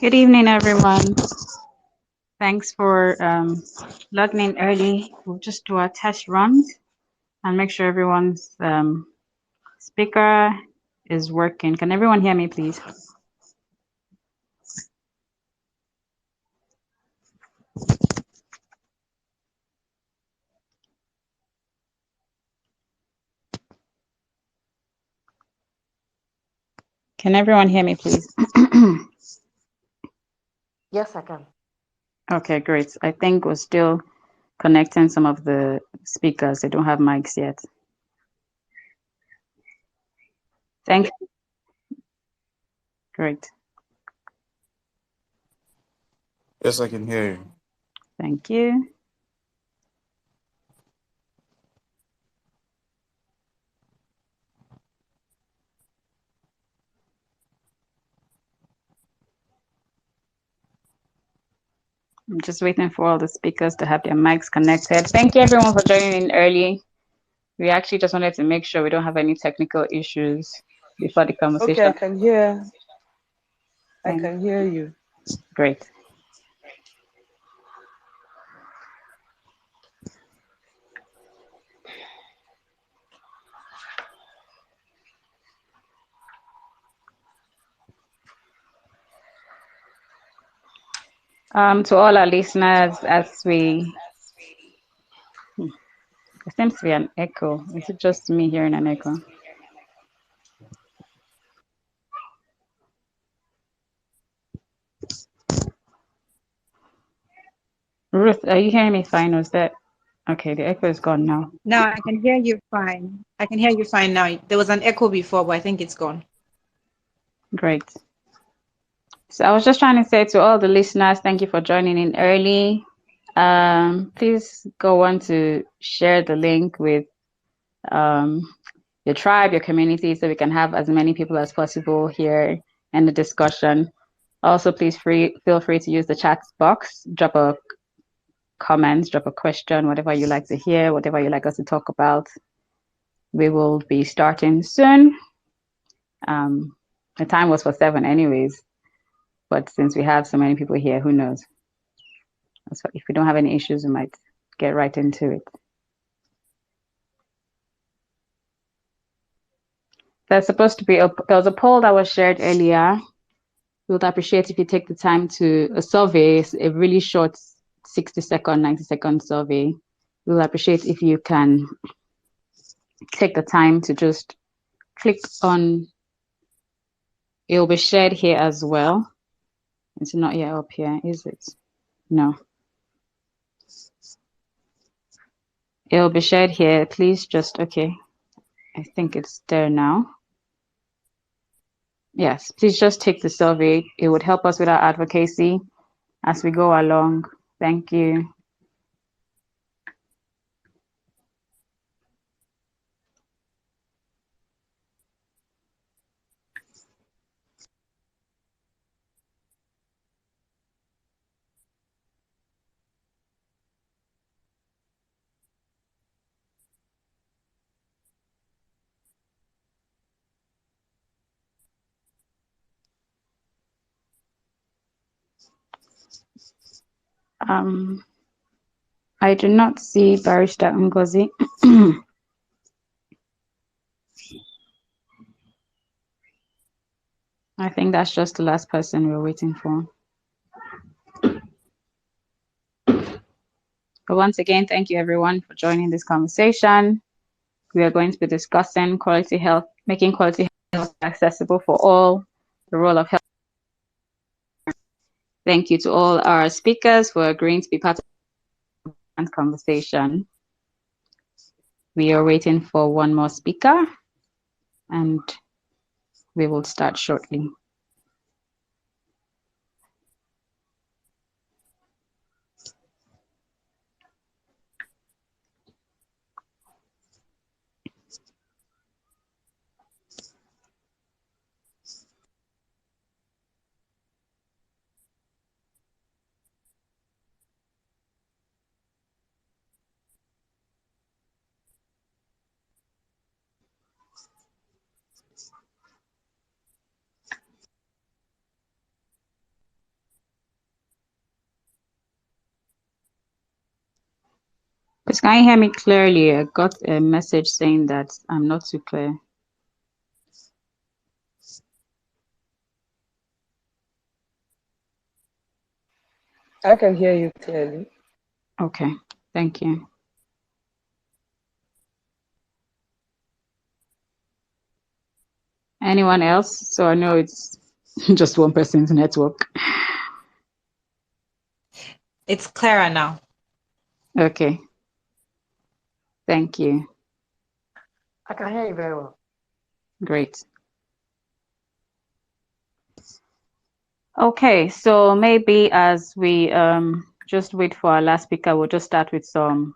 Good evening, everyone. Thanks for logging in early. We'll just do our test runs and make sure everyone's speaker is working. Can everyone hear me, please? Can everyone hear me, please? Yes, I can. Okay, great. I think we're still connecting some of the speakers. They don't have mics yet. Thank you. Great. Yes, I can hear you. Thank you. I'm just waiting for all the speakers to have their mics connected. Thank you, everyone, for joining in early. We actually just wanted to make sure we don't have any technical issues before the Okay, conversation. I can hear. I Thank- can hear you. Great. To all our listeners, as we, there seems to be an echo. Is it just me hearing an echo? Ruth, are you hearing me fine? Or is that okay? The echo is gone now. No, I can hear you fine. I can hear you fine now. There was an echo before, but I think it's gone. Great. So I was just trying to say to all the listeners, thank you for joining in early. Please go on to share the link with um, your tribe, your community, so we can have as many people as possible here in the discussion. Also, please feel free to use the chat box, drop a comment, drop a question, whatever you like to hear, whatever you like us to talk about. We will be starting soon. The time was for 7 anyways, but since we have so many people here, who knows? So if we don't have any issues, we might get right into it. There's supposed to be there was a poll that was shared earlier. We would appreciate if you take the time to a survey, a really short 60-second, 90-second survey. We will appreciate if you can take the time to just click on, it will be shared here as well. It's not yet up here, is it? No. It will be shared here. Please just, okay. I think it's there now. Yes, please just take the survey. It would help us with our advocacy as we go along. Thank you. I do not see Barrister Ngozi. I think that's just the last person we're waiting for. But once again, thank you everyone for joining this conversation. We are going to be discussing quality health, making quality health accessible for all, the role of health. Thank you to all our speakers for agreeing to be part of the conversation. We are waiting for one more speaker and we will start shortly. Please, can you hear me clearly? I got a message saying that I'm not too clear. I can hear you clearly. Okay, thank you. Anyone else? So I know it's just one person's network. It's clearer now. Okay, thank you. I can hear you very well. Great. Okay, so maybe as we just wait for our last speaker, we'll just start with some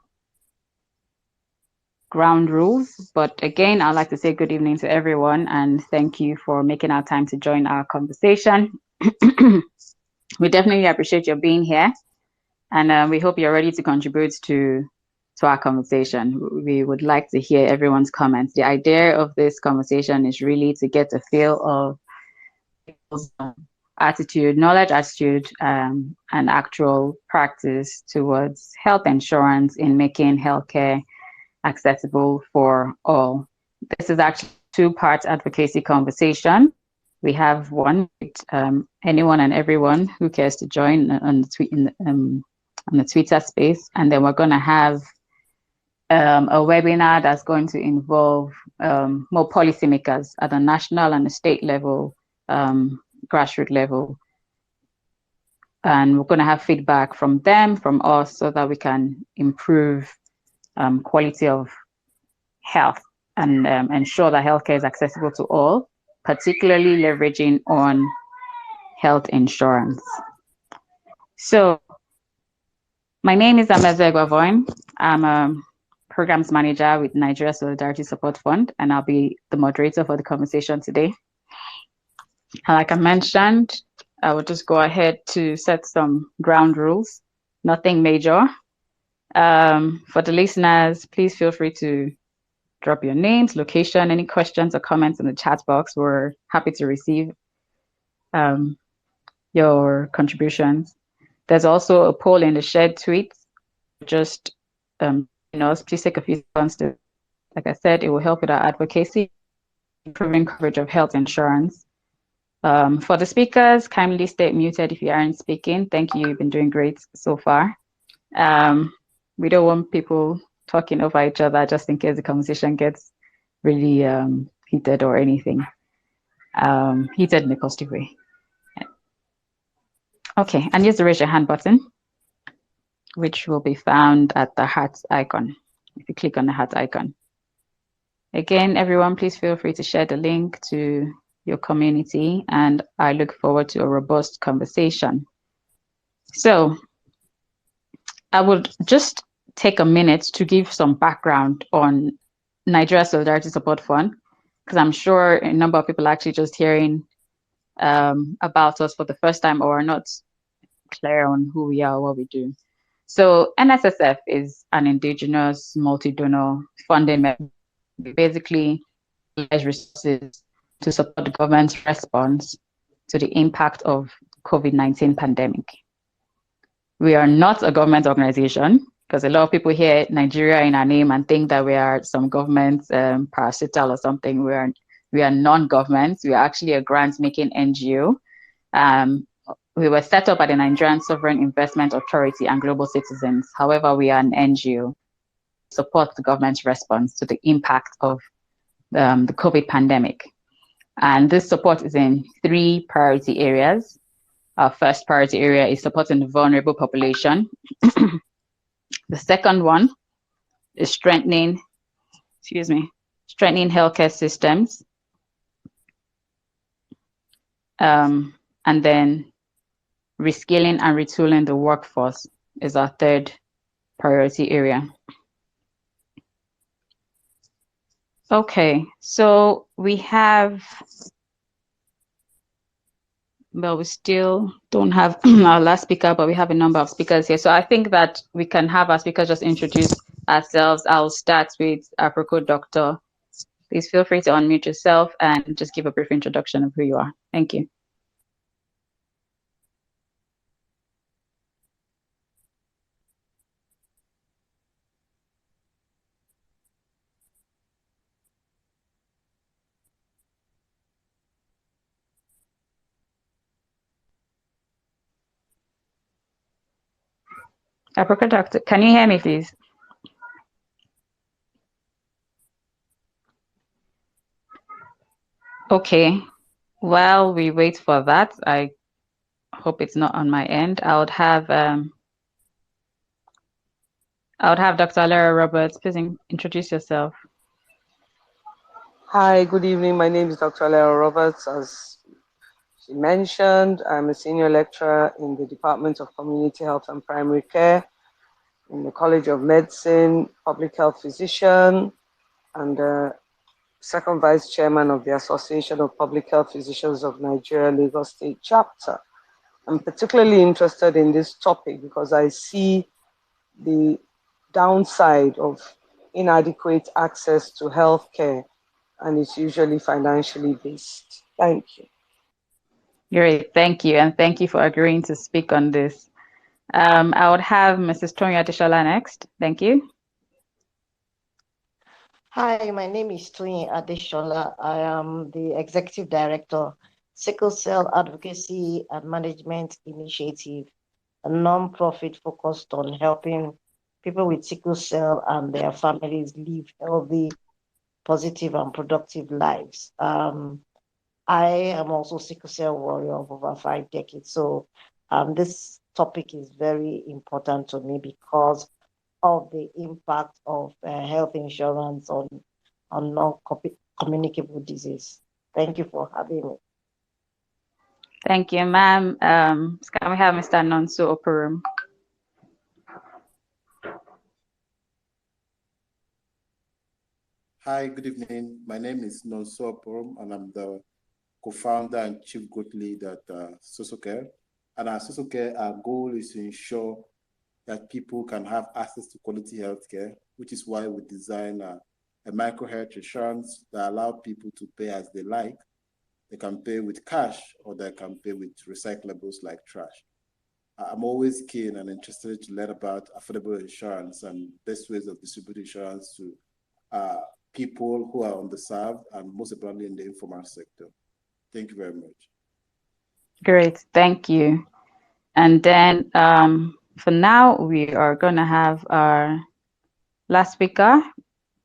ground rules. But again, I'd like to say good evening to everyone and thank you for making our time to join our conversation. We definitely appreciate your being here, and we hope you're ready to contribute to our conversation. We would like to hear everyone's comments. The idea of this conversation is really to get a feel of people's attitude, knowledge, attitude, and actual practice towards health insurance in making healthcare accessible for all. This is actually a two-part advocacy conversation. We have one with anyone and everyone who cares to join on the Twitter space, and then we're going to have a webinar that's going to involve more policymakers at the national and the state level, grassroots level, and we're going to have feedback from them, from us, so that we can improve quality of health and ensure that healthcare is accessible to all, particularly leveraging on health insurance. So my name is Ameze Gwavoin. I'm a programs manager with Nigeria Solidarity Support Fund, and I'll be the moderator for the conversation today. And like I mentioned, I will just go ahead to set some ground rules, nothing major. For the listeners, please feel free to drop your names, location, any questions or comments in the chat box. We're happy to receive your contributions. There's also a poll in the shared tweets. Just please take a few seconds to, like I said, it will help with our advocacy, improving coverage of health insurance. For the speakers, kindly stay muted if you aren't speaking. Thank you. You've been doing great so far. We don't want people talking over each other just in case the conversation gets really heated or anything. Heated in a positive way. Okay, and use the raise your hand button, which will be found at the heart icon. If you click on the heart icon. Again, everyone, please feel free to share the link to your community, and I look forward to a robust conversation. So I would just take a minute to give some background on Nigeria Solidarity Support Fund, because I'm sure a number of people are actually just hearing about us for the first time or are not clear on who we are or what we do. So NSSF is an indigenous multi-donor funding mechanism. Basically provides resources to support the government's response to the impact of COVID-19 pandemic. We are not a government organization, because a lot of people hear Nigeria in our name and think that we are some government parastatal or something. We are non-government. We are actually a grant-making NGO. We were set up by the Nigerian Sovereign Investment Authority and Global Citizens. However, we are an NGO to support the government's response to the impact of the COVID pandemic. And this support is in 3 priority areas. Our first priority area is supporting the vulnerable population. The second one is strengthening healthcare systems. And then reskilling and retooling the workforce is our third priority area. Okay, so we still don't have our last speaker, but we have a number of speakers here. So I think that we can have our speakers just introduce ourselves. I'll start with Aproko Doctor. Please feel free to unmute yourself and just give a brief introduction of who you are. Thank you. Apricot Doctor, can you hear me, please? Okay. While we wait for that, I hope it's not on my end. I would have Dr. Lara Roberts. Please introduce yourself. Hi, good evening. My name is Dr. Leo Roberts. As she mentioned, I'm a senior lecturer in the Department of Community Health and Primary Care in the College of Medicine, public health physician, and second vice chairman of the Association of Public Health Physicians of Nigeria, Lagos State chapter. I'm particularly interested in this topic because I see the downside of inadequate access to healthcare, and it's usually financially based. Thank you. Great, thank you, and thank you for agreeing to speak on this. I would have Mrs. Tonya Adeshola next. Thank you. Hi, my name is Toyin Adeshola. I am the Executive Director, Sickle Cell Advocacy and Management Initiative, a non-profit focused on helping people with sickle cell and their families live healthy, positive, and productive lives. I am also sickle cell warrior of over 5 decades. So this topic is very important to me because of the impact of health insurance on non-communicable disease. Thank you for having me. Thank you, ma'am. Can we have Mr. Nonso Operum? Hi, good evening. My name is Nonso Porum, and I'm the co-founder and chief growth lead at Sosocare. And at Sosocare, our goal is to ensure that people can have access to quality healthcare, which is why we design a micro health insurance that allow people to pay as they like. They can pay with cash or they can pay with recyclables like trash. I'm always keen and interested to learn about affordable insurance and best ways of distributing insurance to people who are underserved and most importantly in the informal sector. Thank you very much. Great, thank you. And then for now, we are going to have our last speaker,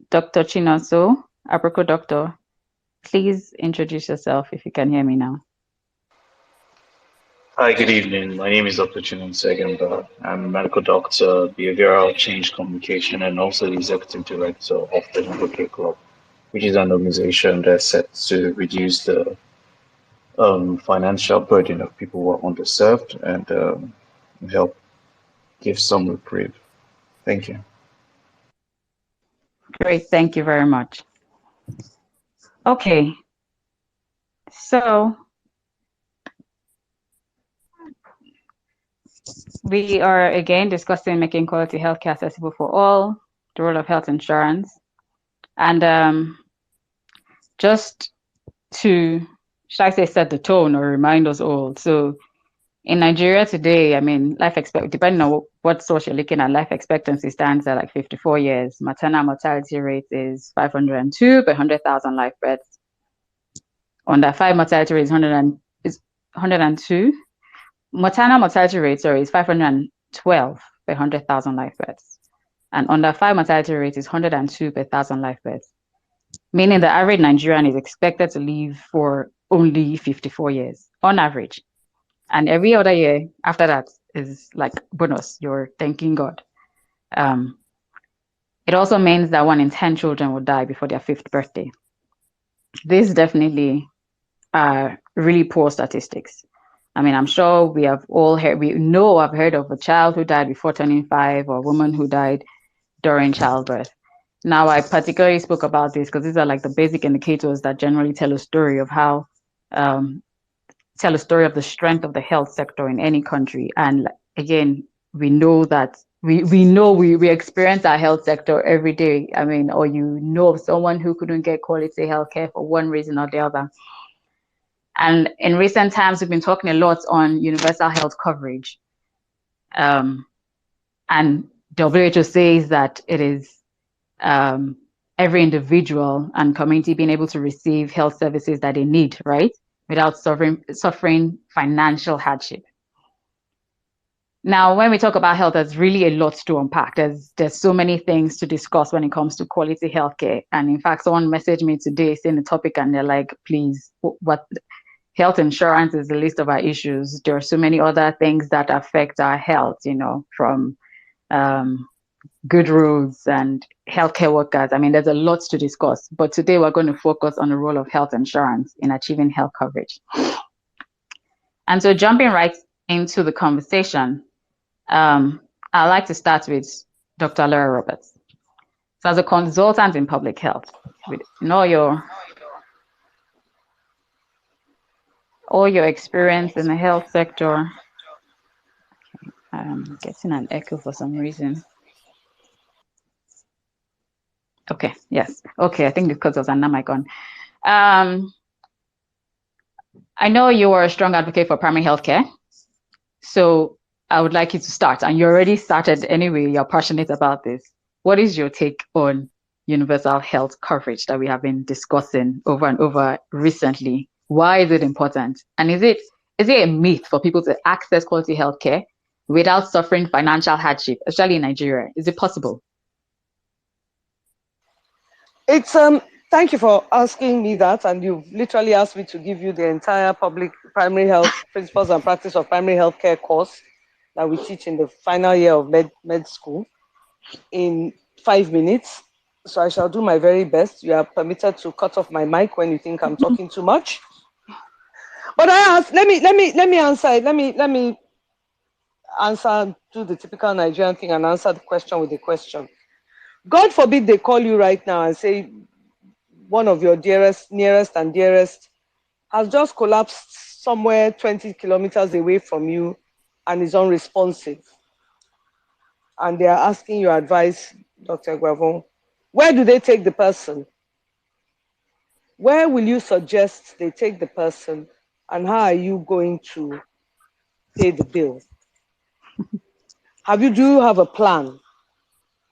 Dr. Chinonso, Apricot Doctor. Please introduce yourself if you can hear me now. Hi, good evening. My name is Dr. Chinon Segamba. I'm a medical doctor, behavioral change communication, and also the executive director of the Advocate Club, which is an organization that's set to reduce the financial burden of people who are underserved and help give some reprieve. Thank you. Great, thank you very much. Okay, so we are again discussing making quality healthcare accessible for all, the role of health insurance, and just to, should I say, set the tone or remind us all. So in Nigeria today, I mean, depending on what source you're looking at, life expectancy stands at like 54 years. Maternal mortality rate is 502 per 100,000 live births. Under 5 mortality rate is 102. Maternal mortality rate, sorry, is 512 per 100,000 live births. And under 5 mortality rate is 102 per 1,000 live births, meaning the average Nigerian is expected to live for only 54 years on average. And every other year after that is like bonus. You're thanking God. It also means that 1 in 10 children will die before their 5th birthday. This definitely are really poor statistics. I mean, I'm sure we have all heard, I've heard of a child who died before turning 5 or a woman who died during childbirth. Now, I particularly spoke about this because these are like the basic indicators that generally tell a story of how tell a story of the strength of the health sector in any country. And again, we know that we experience our health sector every day. I mean, or you know of someone who couldn't get quality healthcare for one reason or the other. And in recent times, we've been talking a lot on universal health coverage. And WHO says that it is every individual and community being able to receive health services that they need, right? Without suffering financial hardship. Now, when we talk about health, there's really a lot to unpack. There's so many things to discuss when it comes to quality healthcare. And in fact, someone messaged me today saying the topic, and they're like, "Please, what health insurance is the least of our issues. There are so many other things that affect our health, from good roads and healthcare workers. I mean, there's a lot to discuss. But today we're going to focus on the role of health insurance in achieving health coverage. And so, jumping right into the conversation. I'd like to start with Dr. Laura Roberts. So, as a consultant in public health, with all your experience in the health sector, I'm getting an echo for some reason. Okay, yes. Okay, I think because there's an mic on. I know you are a strong advocate for primary health care. So I would like you to start, and you already started anyway, you're passionate about this. What is your take on universal health coverage that we have been discussing over and over recently? Why is it important? And is it a myth for people to access quality health care without suffering financial hardship, especially in Nigeria? Is it possible? It's thank you for asking me that, and you've literally asked me to give you the entire public primary health principles and practice of primary health care course that we teach in the final year of med school in 5 minutes. So I shall do my very best. You are permitted to cut off my mic when you think I'm talking too much. But I asked, let me answer. Let me answer, do the typical Nigerian thing and answer the question with a question. God forbid they call you right now and say one of your nearest and dearest has just collapsed somewhere 20 kilometers away from you and is unresponsive. And they are asking your advice, Dr. Guavon. Where do they take the person? Where will you suggest they take the person, and how are you going to pay the bill? Do you have a plan?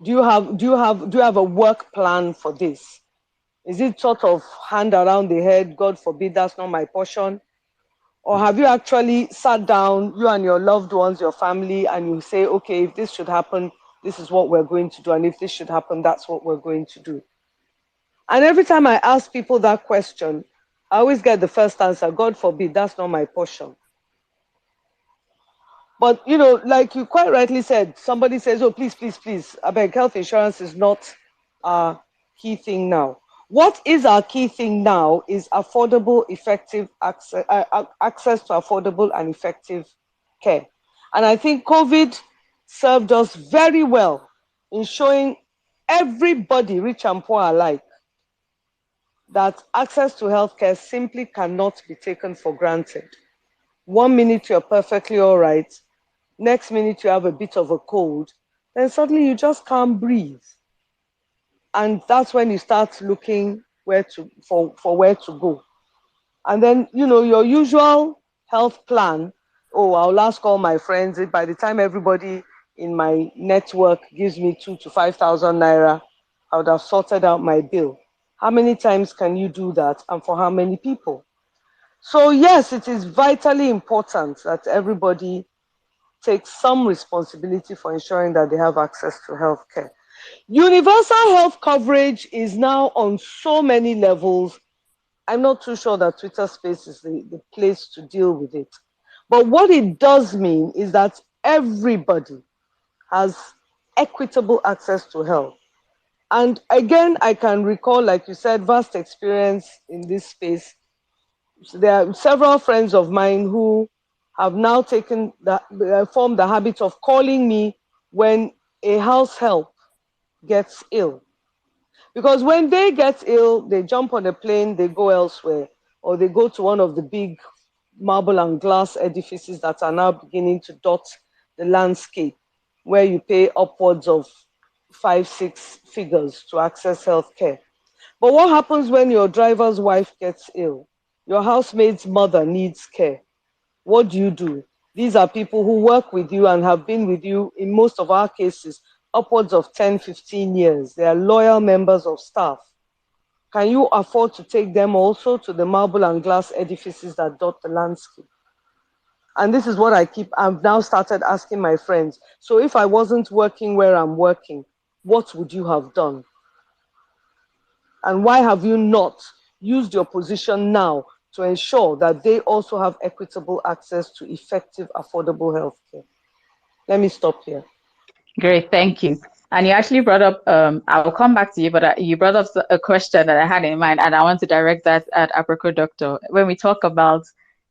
Do you have a work plan for this? Is it sort of hand around the head, God forbid that's not my portion? Or have you actually sat down, you and your loved ones, your family, and you say, okay, if this should happen, this is what we're going to do. And if this should happen, that's what we're going to do. And every time I ask people that question, I always get the first answer, God forbid, that's not my portion. But, like you quite rightly said, somebody says, oh, please, I beg, health insurance is not our key thing now. What is our key thing now is affordable, effective access to affordable and effective care. And I think COVID served us very well in showing everybody, rich and poor alike, that access to healthcare simply cannot be taken for granted. 1 minute you're perfectly all right, next minute you have a bit of a cold, then suddenly you just can't breathe. And that's when you start looking for where to go. And then, your usual health plan, oh, I'll ask all my friends. By the time everybody in my network gives me 2,000 to 5,000 naira, I would have sorted out my bill. How many times can you do that, and for how many people? So yes, it is vitally important that everybody takes some responsibility for ensuring that they have access to healthcare. Universal health coverage is now on so many levels. I'm not too sure that Twitter Space is the place to deal with it. But what it does mean is that everybody has equitable access to health. And again, I can recall, like you said, vast experience in this space. So there are several friends of mine who have now formed the habit of calling me when a house help gets ill. Because when they get ill, they jump on a plane, they go elsewhere, or they go to one of the big marble and glass edifices that are now beginning to dot the landscape, where you pay upwards of 5-6 figures to access healthcare. But what happens when your driver's wife gets ill? Your housemate's mother needs care. What do? These are people who work with you and have been with you, in most of our cases, upwards of 10, 15 years. They are loyal members of staff. Can you afford to take them also to the marble and glass edifices that dot the landscape? And this is what I've now started asking my friends. So if I wasn't working where I'm working, what would you have done? And why have you not used your position now to ensure that they also have equitable access to effective, affordable healthcare? Let me stop here. Great, thank you. And you actually brought up, I will come back to you, but you brought up a question that I had in mind, and I want to direct that at Apricot Doctor. When we talk about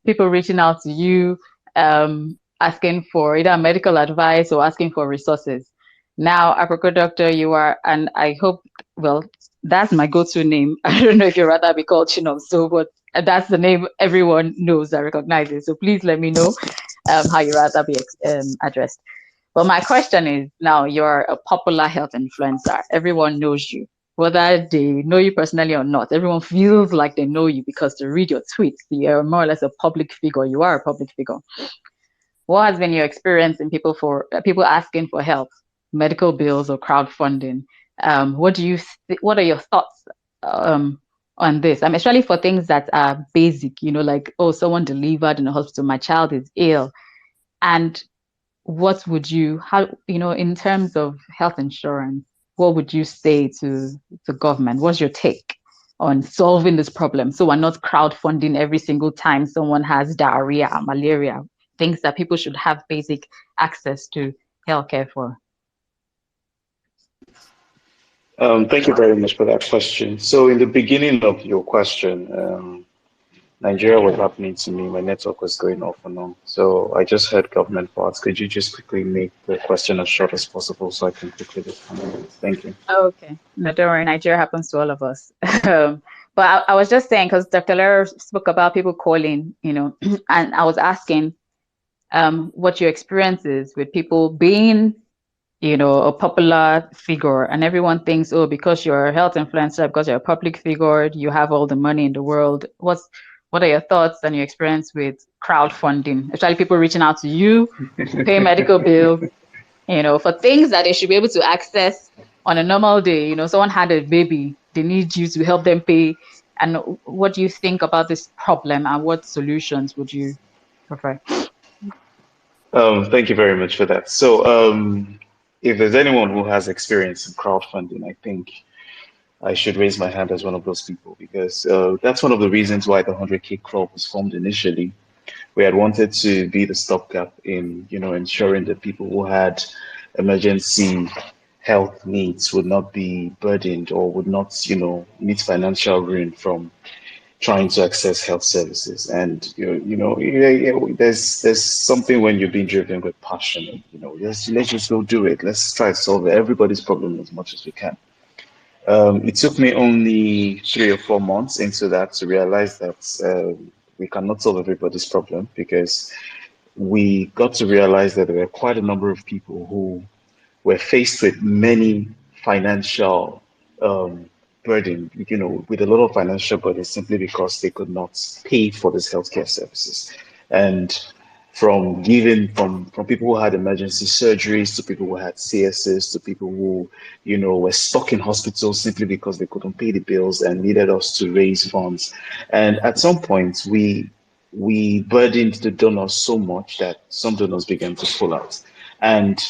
people reaching out to you, asking for either medical advice or asking for resources. Now, Apricot Doctor, you are, and I hope, well, that's my go-to name. I don't know if you'd rather be called Chinonso, but that's the name everyone knows that recognizes. So please let me know how you rather be addressed. But my question is, now you're a popular health influencer. Everyone knows you, whether they know you personally or not. Everyone feels like they know you because they read your tweets. You're more or less a public figure. You are a public figure. What has been your experience in people asking for help, medical bills or crowdfunding? What are your thoughts on this? Especially for things that are basic, like, oh, someone delivered in a hospital, my child is ill, and what would you, in terms of health insurance, what would you say to the government? What's your take on solving this problem so we're not crowdfunding every single time someone has diarrhea or malaria, things that people should have basic access to healthcare for? Thank you very much for that question. So in the beginning of your question, Nigeria was happening to me. My network was going off and on. So I just heard government parts. Could you just quickly make the question as short as possible so I can quickly respond? Thank you. Okay. No, don't worry. Nigeria happens to all of us. But I was just saying, because Dr. Lehrer spoke about people calling, and I was asking what your experience is with people being, a popular figure, and everyone thinks, oh, because you're a health influencer, because you're a public figure, you have all the money in the world. What are your thoughts and your experience with crowdfunding, especially people reaching out to you to pay medical bills, for things that they should be able to access on a normal day? Someone had a baby, they need you to help them pay. And what do you think about this problem, and what solutions would you prefer? Thank you very much for that. So if there's anyone who has experience in crowdfunding, I think I should raise my hand as one of those people, because that's one of the reasons why the 100K Club was formed initially. We had wanted to be the stopgap in, ensuring that people who had emergency health needs would not be burdened or would not, meet financial ruin from trying to access health services. And there's something when you're being driven with passion. Let's just go do it. Let's try to solve everybody's problem as much as we can. It took me only 3 or 4 months into that to realize that we cannot solve everybody's problem, because we got to realize that there were quite a number of people who were faced with many financial burden, with a lot of financial burden simply because they could not pay for these healthcare services. And from people who had emergency surgeries to people who had CSs to people who, were stuck in hospitals simply because they couldn't pay the bills and needed us to raise funds. And at some point, we burdened the donors so much that some donors began to pull out. And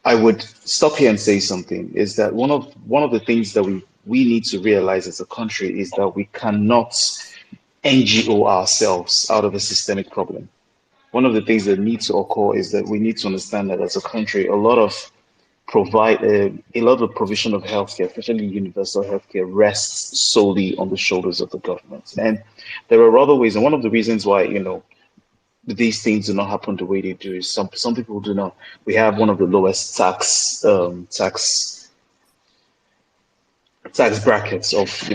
I would stop here and say something, is that one of the things that we need to realize as a country is that we cannot NGO ourselves out of a systemic problem. One of the things that needs to occur is that we need to understand that as a country, a lot of provision of healthcare, especially universal healthcare, rests solely on the shoulders of the government. And there are other ways, and one of the reasons why, these things do not happen the way they do is some people do not. We have one of the lowest tax brackets of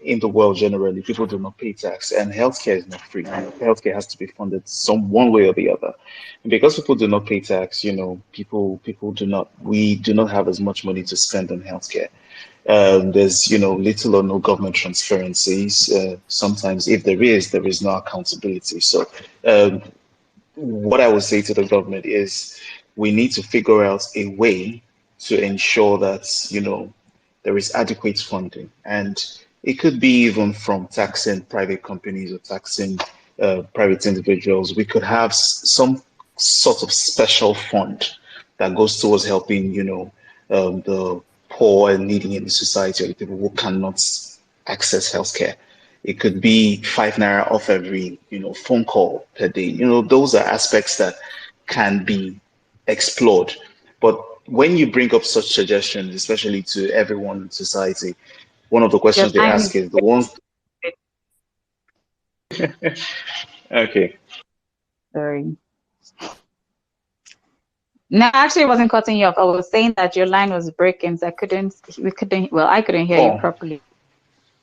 in the world generally. People do not pay tax, and healthcare is not free. Healthcare has to be funded one way or the other. And because people do not pay tax, people we do not have as much money to spend on healthcare. There's little or no government transparencies. Sometimes if there is no accountability. So what I would say to the government is we need to figure out a way to ensure that there is adequate funding, and it could be even from taxing private companies or taxing private individuals, we could have some sort of special fund that goes towards helping, the poor and needy in the society, or the people who cannot access healthcare. It could be 5 naira off every, phone call per day. Those are aspects that can be explored. But when you bring up such suggestions, especially to everyone in society, one of the Your questions they line ask is is the ones. Okay. sorry. No, actually, I wasn't cutting you off. I was saying that your line was breaking, so I couldn't hear you Oh, properly.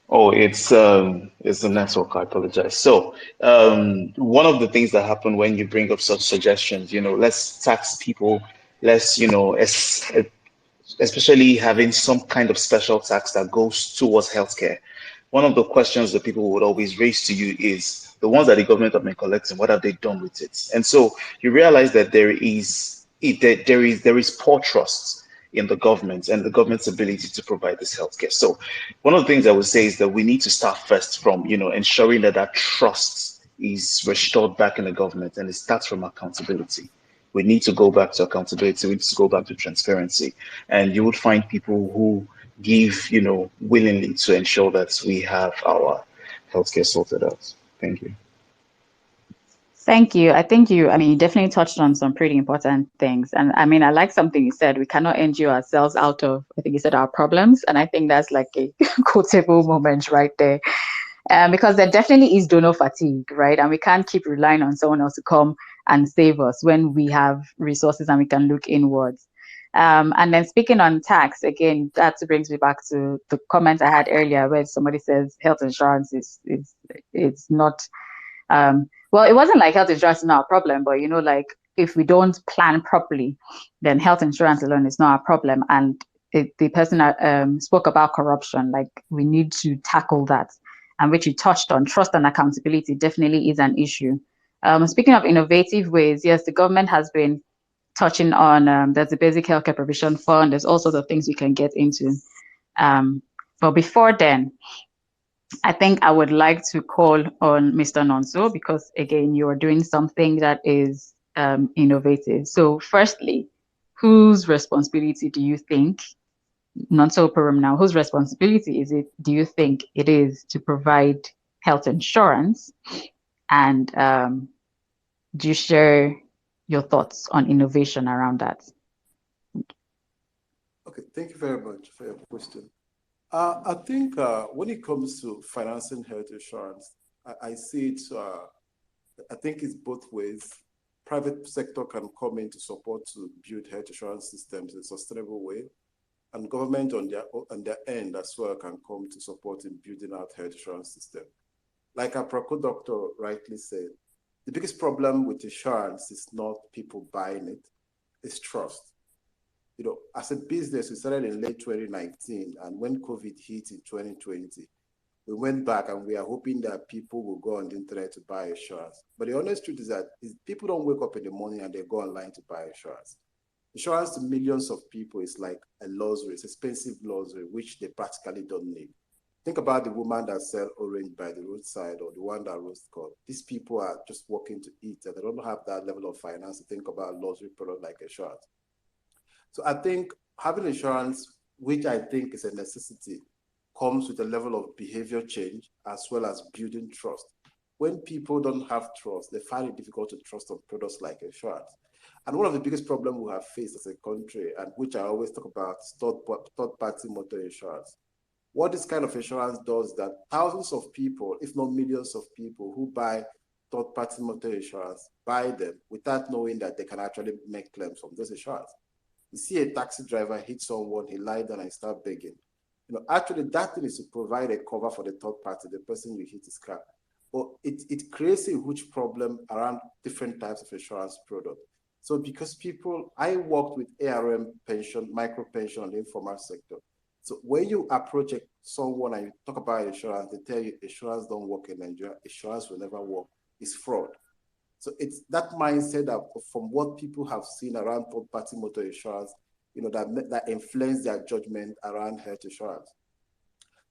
it's the network. I apologize. So, one of the things that happen when you bring up such suggestions, let's tax people, let's, especially having some kind of special tax that goes towards healthcare. One of the questions that people would always raise to you is the ones that the government have been collecting, what have they done with it? And so you realize that there is poor trust in the government and the government's ability to provide this healthcare. So one of the things I would say is that we need to start first from ensuring that that trust is restored back in the government, and it starts from accountability. We need to go back to accountability. We need to go back to transparency. And you would find people who give, willingly to ensure that we have our healthcare sorted out. Thank you. Thank you. I mean, you definitely touched on some pretty important things. And I mean, I like something you said. We cannot NGO ourselves out of, I think you said, our problems. And I think that's like a quotable moment right there. Because there definitely is donor fatigue, right? And we can't keep relying on someone else to come and save us when we have resources and we can look inwards. And then speaking on tax, again, that brings me back to the comment I had earlier where somebody says health insurance is not well, it wasn't like health insurance is not a problem, but like if we don't plan properly, then health insurance alone is not a problem. And the person spoke about corruption, like we need to tackle that, and which you touched on. Trust and accountability definitely is an issue. Speaking of innovative ways, yes, the government has been touching on there's the basic healthcare provision fund. There's all sorts of things we can get into. But before then, I think I would like to call on Mr. Nonso because, again, you are doing something that is innovative. So, firstly, whose responsibility do you think, Nonso Purum now, whose responsibility do you think it is to provide health insurance? And do you share your thoughts on innovation around that? Okay, thank you very much for your question. I think when it comes to financing health insurance, I see it, I think it's both ways. Private sector can come in to support to build health insurance systems in a sustainable way, and government on their end as well can come to support in building out health insurance system. Like our Proco doctor rightly said, the biggest problem with insurance is not people buying it, it's trust. As a business, we started in late 2019, and when COVID hit in 2020, we went back and we are hoping that people will go on the internet to buy insurance. But the honest truth is that people don't wake up in the morning and they go online to buy insurance. Insurance to millions of people is like a luxury, it's expensive luxury, which they practically don't need. Think about the woman that sells orange by the roadside or the one that roasts corn. These people are just working to eat and they don't have that level of finance to think about a luxury product like insurance. So I think having insurance, which I think is a necessity, comes with a level of behavior change as well as building trust. When people don't have trust, they find it difficult to trust on products like insurance. And one of the biggest problems we have faced as a country, and which I always talk about, is third-party motor insurance. What this kind of insurance does is that thousands of people, if not millions of people who buy third-party motor insurance, buy them without knowing that they can actually make claims from this insurance. You see a taxi driver hit someone, he lied down and start begging. Actually that thing is to provide a cover for the third party, the person you hit his car. But it creates a huge problem around different types of insurance product. So because I worked with ARM pension, micro pension on the informal sector. So when you approach someone and you talk about insurance, they tell you insurance don't work in Nigeria, insurance will never work, it's fraud. So it's that mindset that from what people have seen around third-party motor insurance, that influence their judgment around health insurance.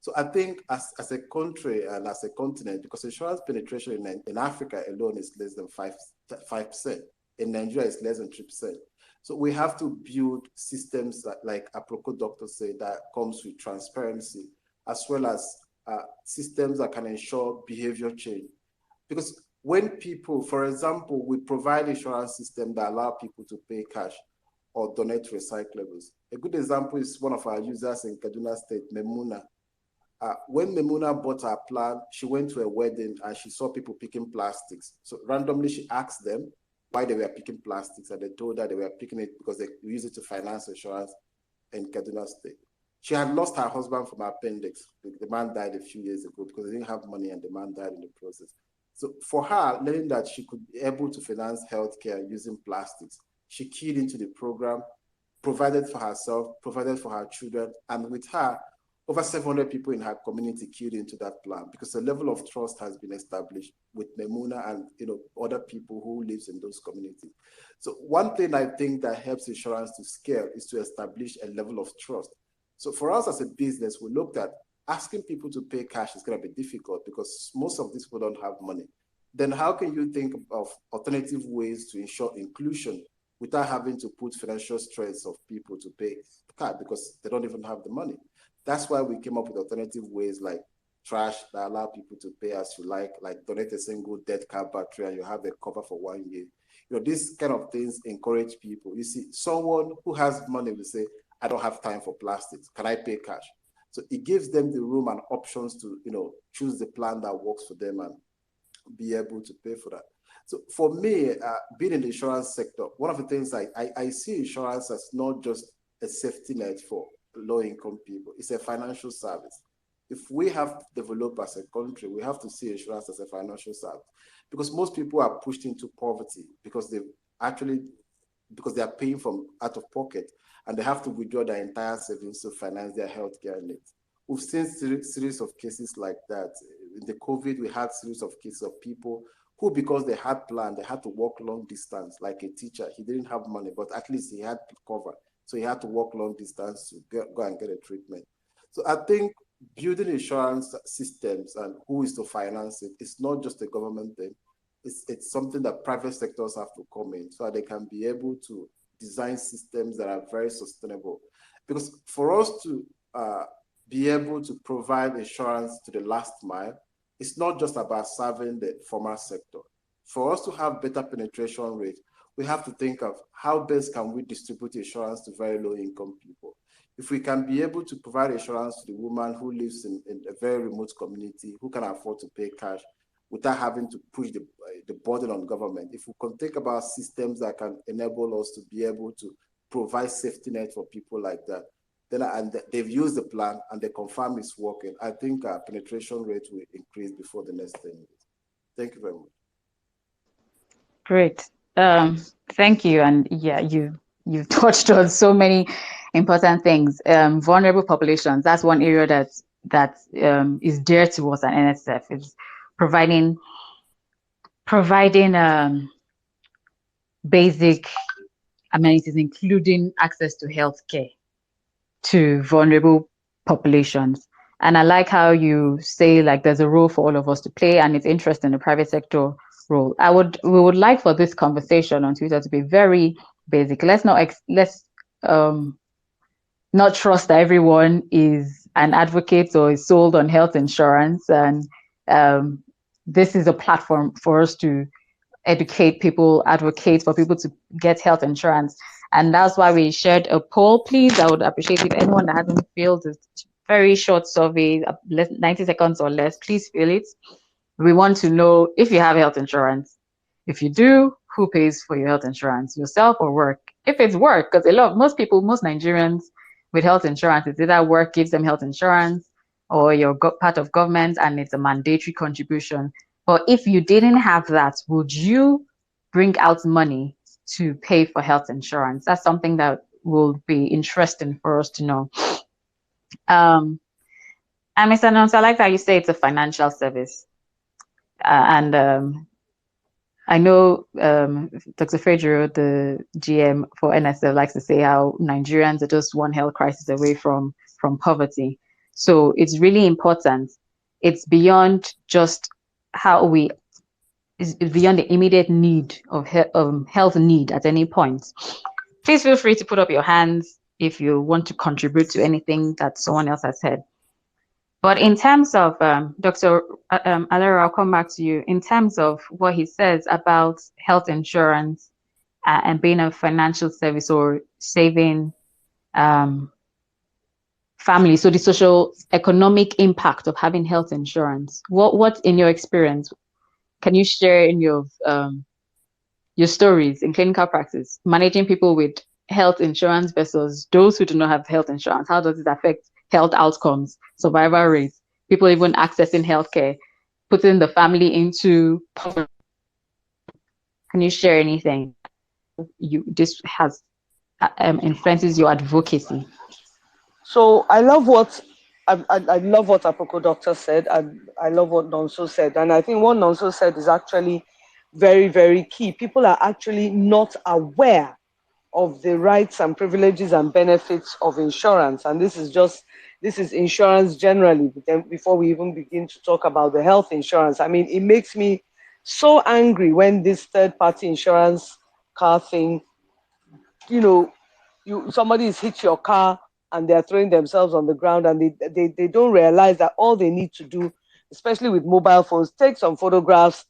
So I think as a country and as a continent, because insurance penetration in Africa alone is less than 5%. In Nigeria, it's less than 3%. So we have to build systems that, like Aproko doctor said, that comes with transparency, as well as systems that can ensure behavior change. Because when people, for example, we provide insurance system that allow people to pay cash or donate to recyclables. A good example is one of our users in Kaduna State, Memuna. When Memuna bought her plan, she went to a wedding and she saw people picking plastics. So randomly she asked them why they were picking plastics, and they told her they were picking it because they use it to finance insurance in Kaduna State. She had lost her husband from appendix. The man died a few years ago because they didn't have money and the man died in the process. So for her, learning that she could be able to finance healthcare using plastics, she keyed into the program, provided for herself, provided for her children, and with her, over 700 people in her community keyed into that plan because the level of trust has been established with Memuna and other people who lives in those communities. So one thing I think that helps insurance to scale is to establish a level of trust. So for us as a business, we looked at asking people to pay cash is going to be difficult because most of these people don't have money. Then how can you think of alternative ways to ensure inclusion without having to put financial stress of people to pay card because they don't even have the money? That's why we came up with alternative ways like trash that allow people to pay as you like donate a single dead car battery and you have a cover for 1 year. These kind of things encourage people. You see, someone who has money will say, I don't have time for plastics. Can I pay cash? So it gives them the room and options to, choose the plan that works for them and be able to pay for that. So for me, being in the insurance sector, one of the things I see insurance as not just a safety net for low-income people. It's a financial service. If we have to develop as a country, we have to see insurance as a financial service because most people are pushed into poverty because they are paying from out of pocket and they have to withdraw their entire savings to finance their healthcare needs. We've seen series of cases like that. In the COVID, we had series of cases of people who, because they had planned, they had to walk long distance, like a teacher. He didn't have money, but at least he had cover. So he had to walk long distance to go and get a treatment. So I think building insurance systems and who is to finance it, it's not just a government thing. It's something that private sectors have to come in so that they can be able to design systems that are very sustainable. Because for us to be able to provide insurance to the last mile, it's not just about serving the formal sector. For us to have better penetration rate, we have to think of how best can we distribute insurance to very low income people. If we can be able to provide insurance to the woman who lives in a very remote community, who can afford to pay cash without having to push the burden on government, if we can think about systems that can enable us to be able to provide safety net for people like that, then and they've used the plan and they confirm it's working, I think our penetration rate will increase before the next 10 years. Thank you very much. Great. Thank you. And yeah, you've touched on so many important things. Vulnerable populations, that's one area that is dear to us at NSSF, is providing basic amenities, including access to healthcare to vulnerable populations. And I like how you say there's a role for all of us to play, and it's interesting the private sector role. We would like for this conversation on Twitter to be very basic. Let's not trust that everyone is an advocate or is sold on health insurance, and this is a platform for us to educate people, advocate for people to get health insurance. And that's why we shared a poll. Please, I would appreciate if anyone that hasn't filled this very short survey, 90 seconds or less, please fill it. We want to know if you have health insurance. If you do, who pays for your health insurance, yourself or work? If it's work, because most Nigerians with health insurance, it's either work gives them health insurance or you're part of government and it's a mandatory contribution. But if you didn't have that, would you bring out money to pay for health insurance? That's something that will be interesting for us to know. And Mr. Nons, I like that you say it's a financial service. And I know Dr. Fedro, the GM for NSSF, likes to say how Nigerians are just one health crisis away from poverty. So it's really important. It's beyond just how we is beyond the immediate need of health need at any point. Please feel free to put up your hands if you want to contribute to anything that someone else has said. But in terms of Dr. Alera, I'll come back to you. In terms of what he says about health insurance and being a financial service or saving families, so the social economic impact of having health insurance. What in your experience can you share in your stories in clinical practice, managing people with health insurance versus those who do not have health insurance? How does it affect health outcomes, survival rates, people even accessing healthcare, putting the family into poverty? Can you share anything this has influences your advocacy? So I love what I love what Apoko Doctor said. I love what Nonso said, and I think what Nonso said is actually very, very key. People are actually not aware of the rights and privileges and benefits of insurance, and this is insurance generally. But then before we even begin to talk about the health insurance, I mean, it makes me so angry when this third-party insurance car thing, somebody has hit your car and they're throwing themselves on the ground, and they don't realize that all they need to do, especially with mobile phones, take some photographs,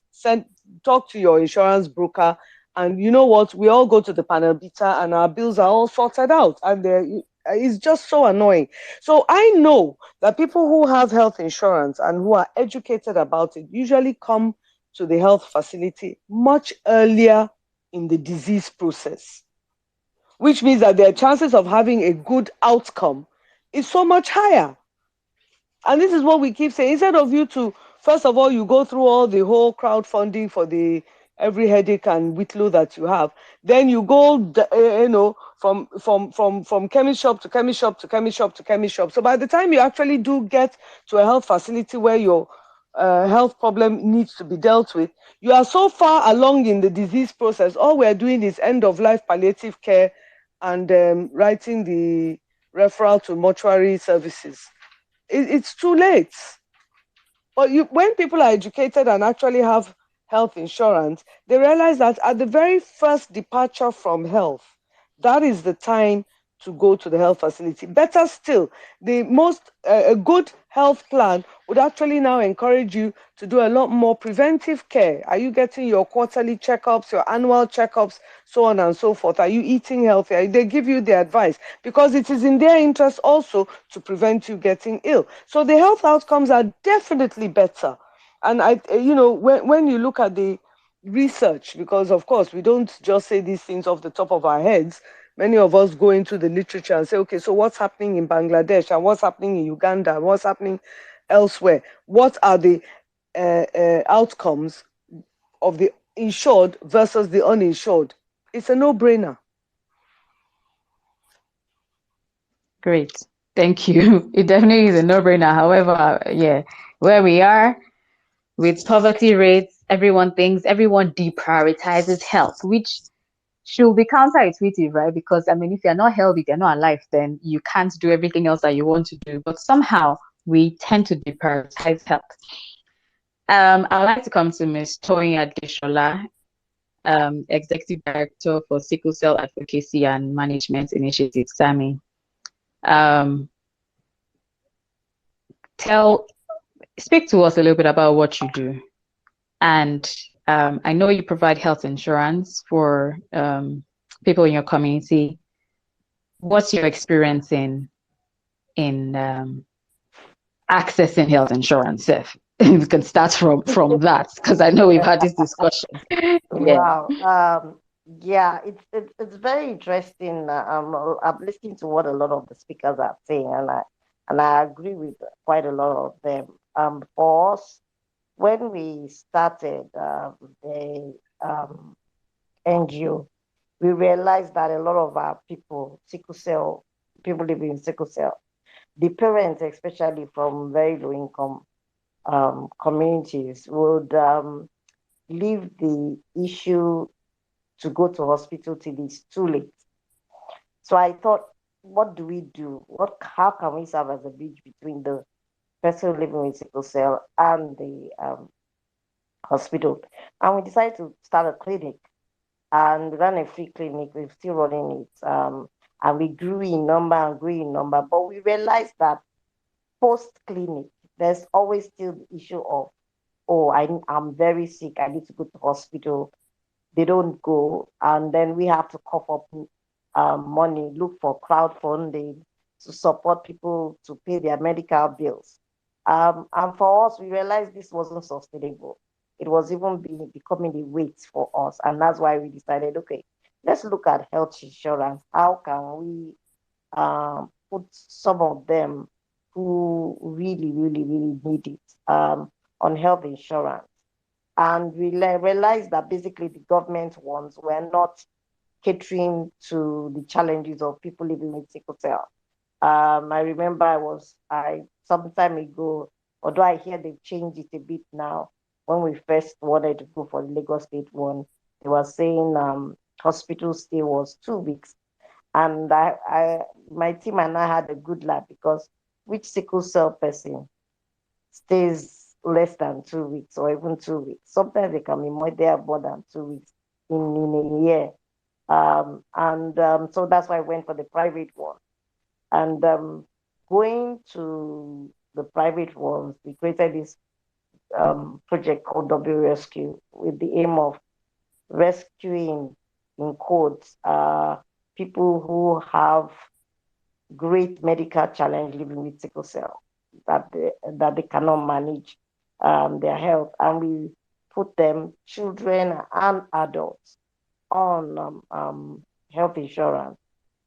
talk to your insurance broker, and you know what, we all go to the panel beta and our bills are all sorted out, and it's just so annoying. So I know that people who have health insurance and who are educated about it usually come to the health facility much earlier in the disease process, which means that their chances of having a good outcome is so much higher. And this is what we keep saying. Instead of you to, first of all, you go through all the whole crowdfunding for every headache and whitlow that you have, then you go, from chemist shop to chemist shop to chemist shop to chemist shop. So by the time you actually do get to a health facility where your health problem needs to be dealt with, you are so far along in the disease process. All we're doing is end of life palliative care and writing the referral to mortuary services. It's too late. But when people are educated and actually have health insurance, they realize that at the very first departure from health, that is the time to go to the health facility. Better still, a good health plan would actually now encourage you to do a lot more preventive care. Are you getting your quarterly checkups, your annual checkups, so on and so forth? Are you eating healthy? They give you the advice because it is in their interest also to prevent you getting ill. So the health outcomes are definitely better. And when you look at the research, because of course we don't just say these things off the top of our heads. Many of us go into the literature and say, okay, so what's happening in Bangladesh and what's happening in Uganda and what's happening elsewhere? What are the outcomes of the insured versus the uninsured? It's a no-brainer. Great. Thank you. It definitely is a no-brainer. However, yeah, where we are with poverty rates, everyone deprioritizes health, which should be counterintuitive, right? Because I mean, if you're not healthy, if you're not alive, then you can't do everything else that you want to do. But somehow we tend to deprioritize health. I'd like to come to Ms. Toyin Adeshola, Executive Director for Sickle Cell Advocacy and Management Initiative, SAMI. Speak to us a little bit about what you do. And I know you provide health insurance for people in your community. What's your experience in accessing health insurance? If we can start from that, because I know we've had this discussion. Yeah. Wow. Yeah, it's very interesting. I'm listening to what a lot of the speakers are saying, and I agree with quite a lot of them. For us, when we started the NGO, we realized that a lot of our people, people living in sickle cell, the parents, especially from very low income communities, would leave the issue to go to hospital till it's too late. So I thought what do we do? How can we serve as a bridge between the person living with sickle cell and the hospital? And we decided to start a clinic and run a free clinic. We're still running it. And we grew in number and grew in number. But we realized that post clinic, there's always still the issue of, oh, I'm very sick. I need to go to hospital. They don't go. And then we have to cough up money, look for crowdfunding to support people to pay their medical bills. And for us, we realized this wasn't sustainable. It was even becoming a weight for us. And that's why we decided, okay, let's look at health insurance. How can we put some of them who really, really, really need it on health insurance? And we realized that basically the government ones were not catering to the challenges of people living with sickle cell. I remember I some time ago, although I hear they've changed it a bit now. When we first wanted to go for the Lagos State one, they were saying hospital stay was 2 weeks, and my team and I had a good laugh because which sickle cell person stays less than 2 weeks or even 2 weeks? Sometimes they can be more than 2 weeks in a year. So that's why I went for the private one. And going to the private ones, we created this project called W Rescue with the aim of rescuing, in quotes, people who have great medical challenge living with sickle cell that they cannot manage their health, and we put them, children and adults, on health insurance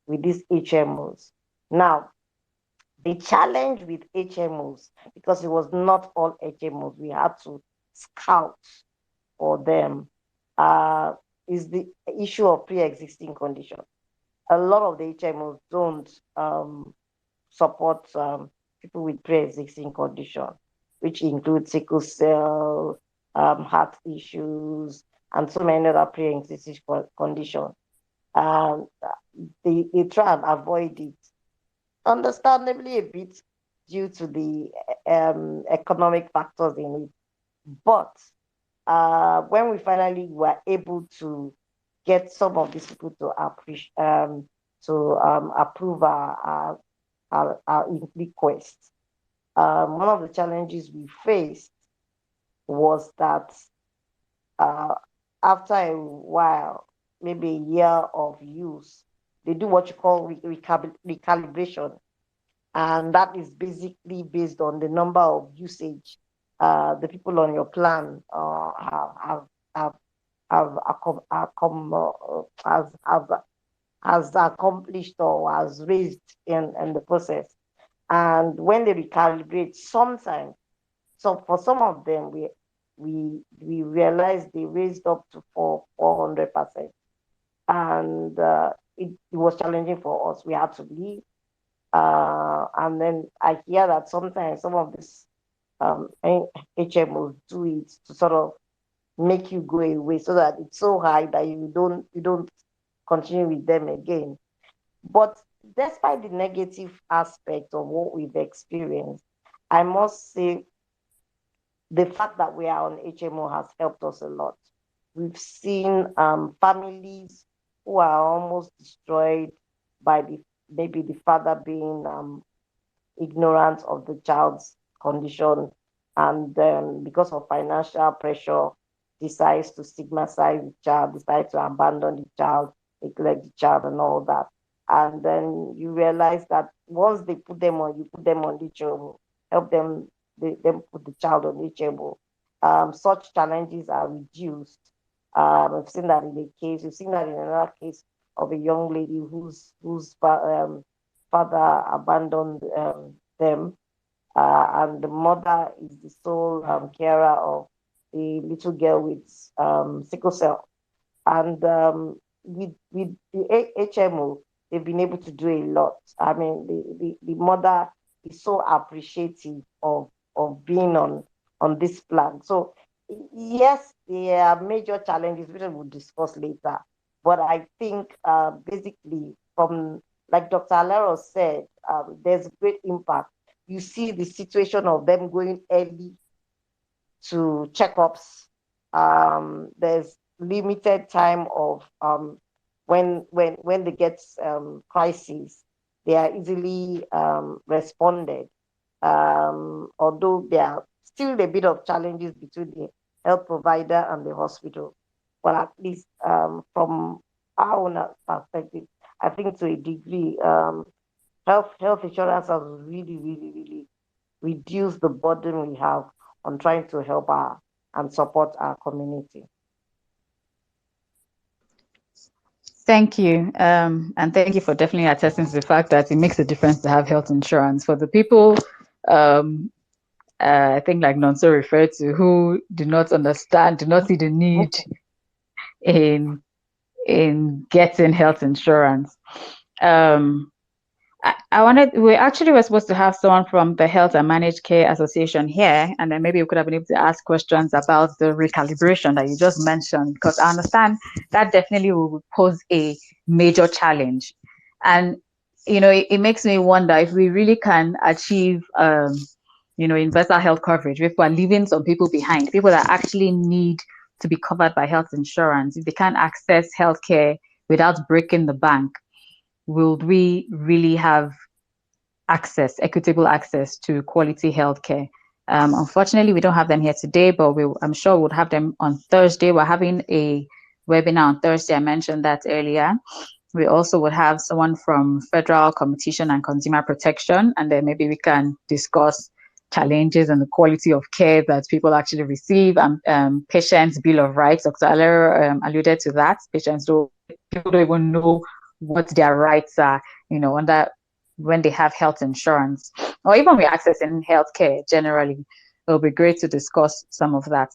with these HMOs. Now, the challenge with HMOs, because it was not all HMOs, we had to scout for them, is the issue of pre-existing condition. A lot of the HMOs don't support people with pre-existing condition, which include sickle cell, heart issues, and so many other pre-existing conditions. Um, they try and avoid it, understandably a bit due to the economic factors in it. But when we finally were able to get some of these people to appreciate, approve our request, one of the challenges we faced was that uh, after a while, maybe a year of use, they do what you call recalibration. And that is basically based on the number of usage the people on your plan have, have, has accomplished or has raised in the process. And when they recalibrate, sometimes, so for some of them, we realized they raised up to 400%, and it was challenging for us. We had to leave, and then I hear that sometimes some of these HMOs do it to sort of make you go away, so that it's so high that you don't continue with them again. But despite the negative aspect of what we've experienced, I must say the fact that we are on HMO has helped us a lot. We've seen families who are almost destroyed by maybe the father being ignorant of the child's condition, and because of financial pressure, decides to stigmatize the child, decides to abandon the child, neglect the child, and all that. And then you realize that once you put them on HMO, help them put the child on HMO, such challenges are reduced. I've seen that in a case. We've seen that in another case of a young lady whose father abandoned them, and the mother is the sole carer of the little girl with sickle cell. And with the HMO, they've been able to do a lot. I mean, the mother is so appreciative of being on this plan. So yes, there are major challenges which we'll discuss later. But I think basically from like Dr. Alero said, there's great impact. You see the situation of them going early to checkups. There's limited time of when they get crises, they are easily responded. Although there are still a bit of challenges between the health provider and the hospital, but at least from our own perspective, I think to a degree, health insurance has really reduced the burden we have on trying to help and support our community. Thank you. And thank you for definitely attesting to the fact that it makes a difference to have health insurance. For the people, I think like Nonso referred to, who do not understand, do not see the need in getting health insurance. We actually were supposed to have someone from the Health and Managed Care Association here, and then maybe we could have been able to ask questions about the recalibration that you just mentioned, because I understand that definitely will pose a major challenge. And, it makes me wonder if we really can achieve, universal health coverage, if we're leaving some people behind, people that actually need to be covered by health insurance, if they can't access healthcare without breaking the bank. Will we really have equitable access to quality healthcare? Unfortunately, we don't have them here today, but I'm sure we'll have them on Thursday. We're having a webinar on Thursday. I mentioned that earlier. We also would have someone from Federal Competition and Consumer Protection, and then maybe we can discuss challenges and the quality of care that people actually receive. Patients' Bill of Rights. Dr. Alero alluded to that. People don't even know what their rights are, under when they have health insurance, or even with accessing healthcare generally. It'll be great to discuss some of that.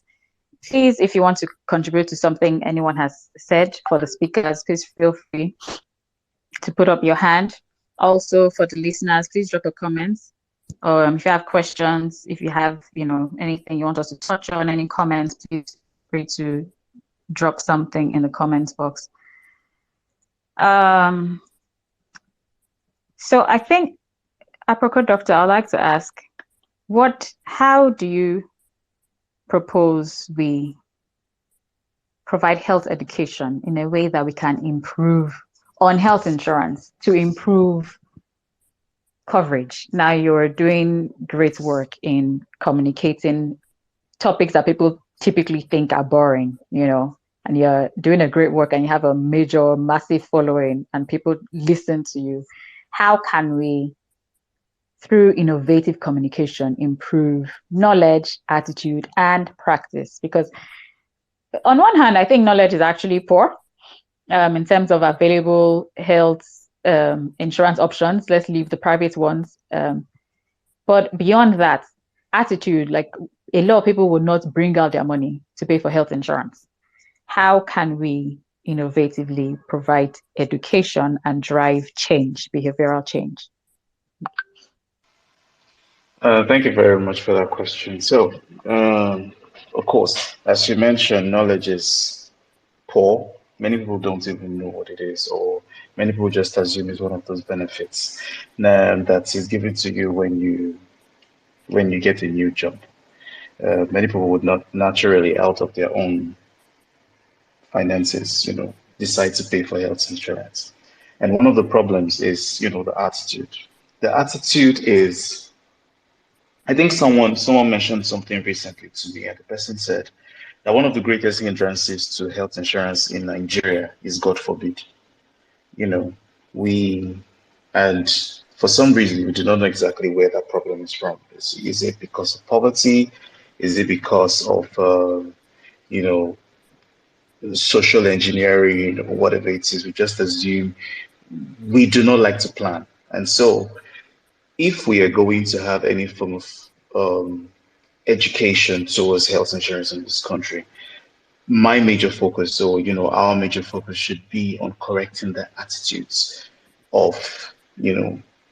Please, if you want to contribute to something anyone has said for the speakers, please feel free to put up your hand. Also, for the listeners, please drop your comments. Or if you have questions, if you have, anything you want us to touch on, any comments, please feel free to drop something in the comments box. So I think, apropos doctor, I'd like to ask, how do you propose we provide health education in a way that we can improve on health insurance to improve coverage? Now you're doing great work in communicating topics that people typically think are boring, and you're doing a great work and you have a massive following and people listen to you. How can we, through innovative communication, improve knowledge, attitude, and practice? Because on one hand, I think knowledge is actually poor in terms of available health insurance options. Let's leave the private ones. But beyond that, attitude, like a lot of people will not bring out their money to pay for health insurance. How can we innovatively provide education and drive change, behavioral change? Thank you very much for that question. So, of course, as you mentioned, knowledge is poor. Many people don't even know what it is, or many people just assume it's one of those benefits that is given to you when you get a new job. Many people would not naturally, out of their own finances, decide to pay for health insurance. And one of the problems is, the attitude. The attitude is, I think someone mentioned something recently to me, and the person said that one of the greatest hindrances to health insurance in Nigeria is God forbid. And for some reason, we do not know exactly where that problem is from. Is it because of poverty? Is it because of, social engineering, or whatever it is? We just assume we do not like to plan. And so if we are going to have any form of education towards health insurance in this country, my major focus, or our major focus, should be on correcting the attitudes of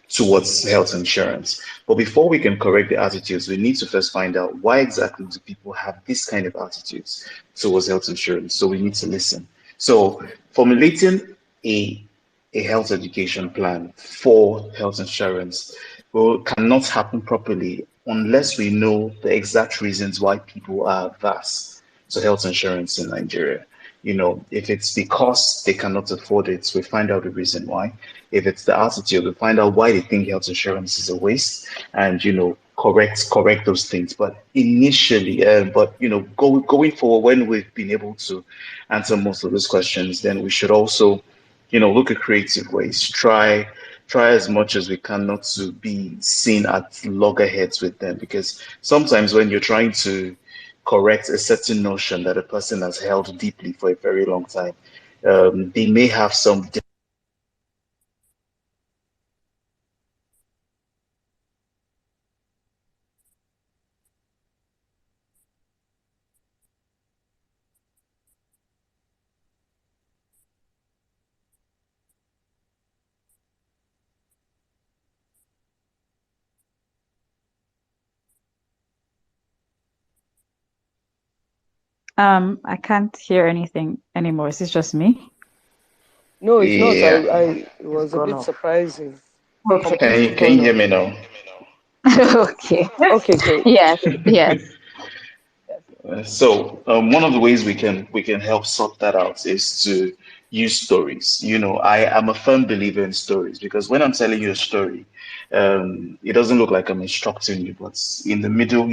towards health insurance. But before we can correct the attitudes, we need to first find out why exactly do people have this kind of attitudes towards health insurance. So we need to listen. So formulating a a health education plan for health insurance well cannot happen properly unless we know the exact reasons why people are adverse to health insurance in Nigeria. You know, if it's because they cannot afford it, we find out the reason why. If it's the attitude, we find out why they think health insurance is a waste, and correct those things. But initially, going forward, when we've been able to answer most of those questions, then we should also look at creative ways. Try as much as we can not to be seen at loggerheads with them, because sometimes when you're trying to correct a certain notion that a person has held deeply for a very long time, they may have some. I can't hear anything anymore. Is this just me? No, it's not. Yeah. It It's was a gone bit off. surprising. Okay. Can you Completely can you gone hear off. me now? Okay. Okay, great. Yes, yes. So one of the ways we can help sort that out is to use stories. I am a firm believer in stories because when I'm telling you a story, it doesn't look like I'm instructing you, but in the middle,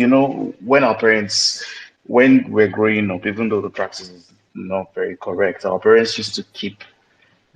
when our parents, when we're growing up, even though the practice is not very correct, our parents used to keep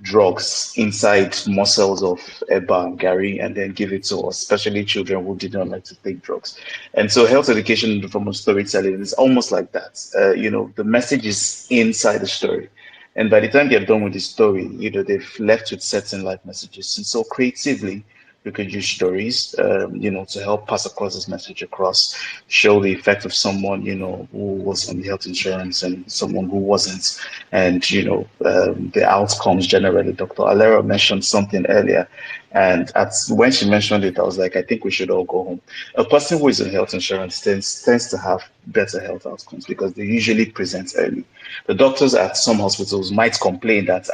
drugs inside morsels of eba and gari and then give it to us, especially children who did not like to take drugs. And so health education in the form of storytelling is almost like that. The message is inside the story. And by the time they're done with the story, they've left with certain life messages. And so creatively, we could use stories, to help pass across this message across, show the effect of someone, who was on the health insurance and someone who wasn't, and, the outcomes generally. Dr. Alera mentioned something earlier, and when she mentioned it, I was like, I think we should all go home. A person who is on health insurance tends to have better health outcomes because they usually present early. The doctors at some hospitals might complain that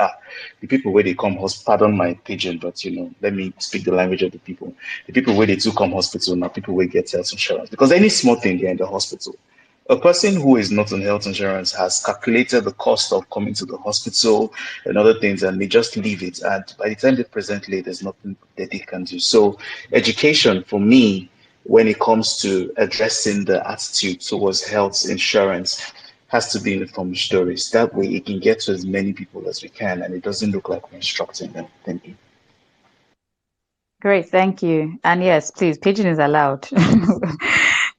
the people where they come pardon my pigeon, but let me speak the language of the people. The people where they do come hospital now, people will get health insurance because any small thing they're in the hospital. A person who is not on health insurance has calculated the cost of coming to the hospital and other things, and they just leave it. And by the time they present late, there's nothing that they can do. So, education for me, when it comes to addressing the attitude towards health insurance, has to be in the form of stories. That way, it can get to as many people as we can, and it doesn't look like we're instructing them. Thank you. Great, thank you. And yes, please, pidgin is allowed.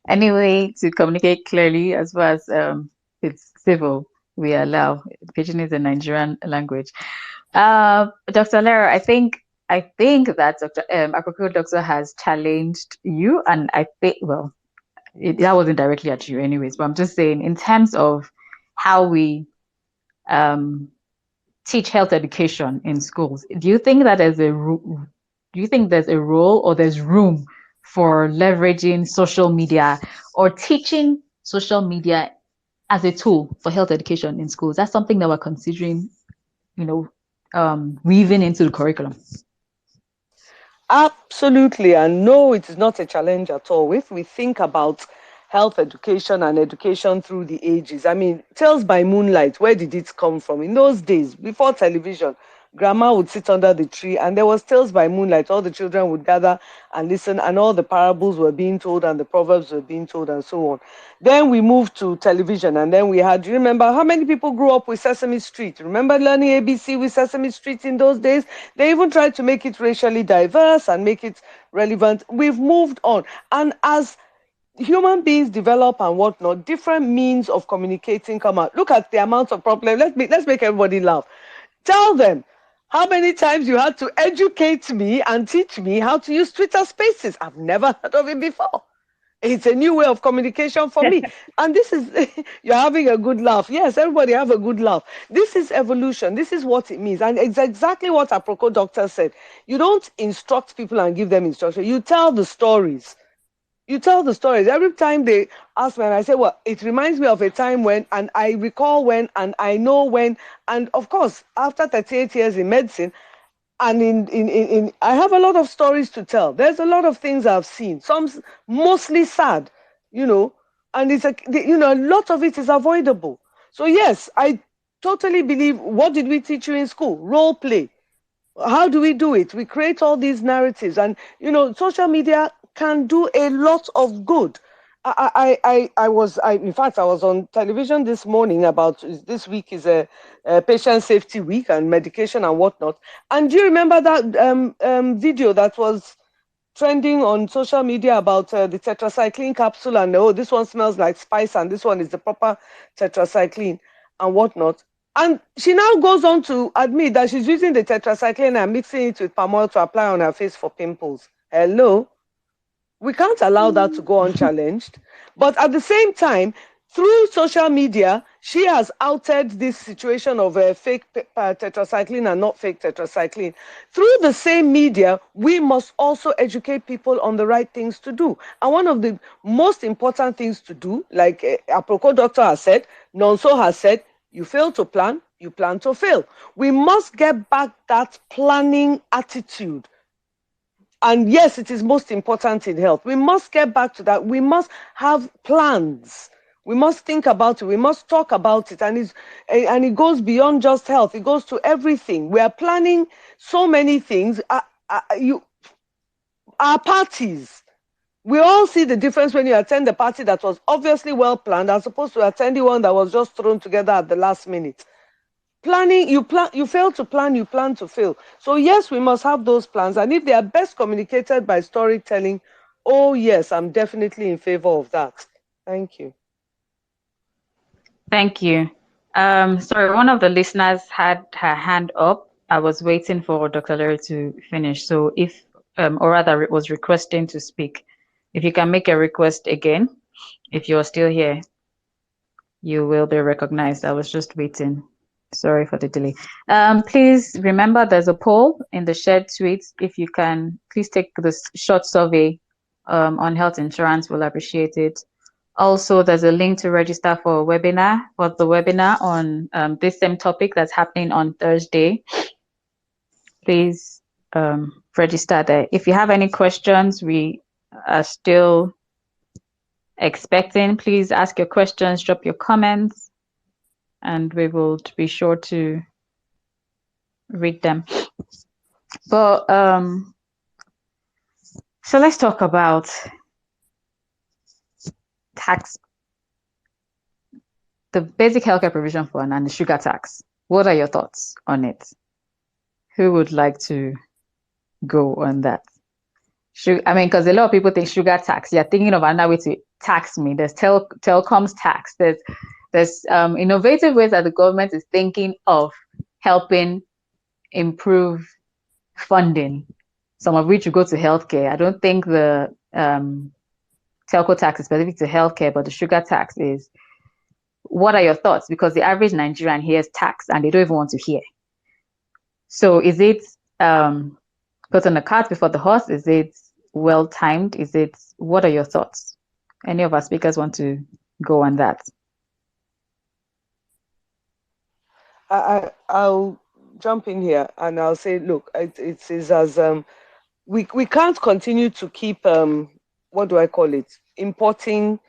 Anyway, to communicate clearly as far as it's civil, we allow. Pidgin is a Nigerian language. Dr. Lera, I think that Dr. Akoko Doctor has challenged you, and I think well, that wasn't directly at you, anyways. But I'm just saying, in terms of how we um, teach health education in schools, do you think there's a role or there's room for leveraging social media or teaching social media as a tool for health education in schools? That's something that we're considering, you know, weaving into the curriculum. Absolutely. And no, it is not a challenge at all. If we think about health education and education through the ages, I mean, Tales by Moonlight, where did it come from? In those days, before television, grandma would sit under the tree and there was Tales by Moonlight. All the children would gather and listen, and all the parables were being told and the proverbs were being told and so on. Then we moved to television, and then we had, do you remember how many people grew up with Sesame Street? Remember learning ABC with Sesame Street in those days? They even tried to make it racially diverse and make it relevant. We've moved on. And as human beings develop and whatnot, different means of communicating come out. Look at the amount of problems. Let's make everybody laugh. Tell them how many times you had to educate me and teach me how to use Twitter Spaces. I've never heard of it before. It's a new way of communication for me. And this is, you're having a good laugh. Yes, everybody have a good laugh. This is evolution. This is what it means. And it's exactly what Aproko Doctor said. You don't instruct people and give them instruction. You tell the stories. You tell the stories. Every time they ask me, and I say, well, it reminds me of a time when, and I recall when, and I know when. And of course, after 38 years in medicine, And in I have a lot of stories to tell. There's a lot of things I've seen, some mostly sad, you know, and a lot of it is avoidable. So yes, I totally believe. What did we teach you in school? Role play. How do we do it? We create all these narratives, and social media can do a lot of good. In fact, I was on television this morning about this week is a patient safety week and medication and whatnot. And do you remember that video that was trending on social media about the tetracycline capsule, and this one smells like spice and this one is the proper tetracycline and whatnot? And she now goes on to admit that she's using the tetracycline and mixing it with palm oil to apply on her face for pimples. Hello? We can't allow that to go unchallenged. But at the same time, through social media, she has outed this situation of fake tetracycline and not fake tetracycline. Through the same media, we must also educate people on the right things to do. And one of the most important things to do, like Aproko doctor has said, Nonso has said, you fail to plan, you plan to fail. We must get back that planning attitude. And yes, it is most important in health. We must get back to that. We must have plans. We must think about it. We must talk about it. And it goes beyond just health. It goes to everything. We are planning so many things. Our parties. We all see the difference when you attend a party that was obviously well planned as opposed to attending one that was just thrown together at the last minute. Planning, you fail to plan, you plan to fail. So yes, we must have those plans. And if they are best communicated by storytelling, oh yes, I'm definitely in favor of that. Thank you. Thank you. Sorry, one of the listeners had her hand up. I was waiting for Dr. Larry to finish. So if, or rather, it was requesting to speak. If you can make a request again, if you're still here, you will be recognized. I was just waiting. Sorry for the delay. Please remember there's a poll in the shared tweet. If you can, please take this short survey on health insurance. We'll appreciate it. Also, there's a link to register for a webinar, for the webinar on this same topic that's happening on Thursday. Please register there. If you have any questions, we are still expecting. Please ask your questions, drop your comments, and we will be sure to read them. But so let's talk about tax, the basic healthcare provision fund and the sugar tax. What are your thoughts on it? Who would like to go on that? I mean, because a lot of people think sugar tax. You're thinking of another way to tax me. There's telecoms tax. There's innovative ways that the government is thinking of helping improve funding, some of which will go to healthcare. I don't think the telco tax is specific to healthcare, but the sugar tax is. What are your thoughts? Because the average Nigerian hears tax and they don't even want to hear. So is it put on the cart before the horse? Is it well timed? What are your thoughts? Any of our speakers want to go on that? I'll jump in here and I'll say, look, it is as we can't continue to keep what do I call it, importing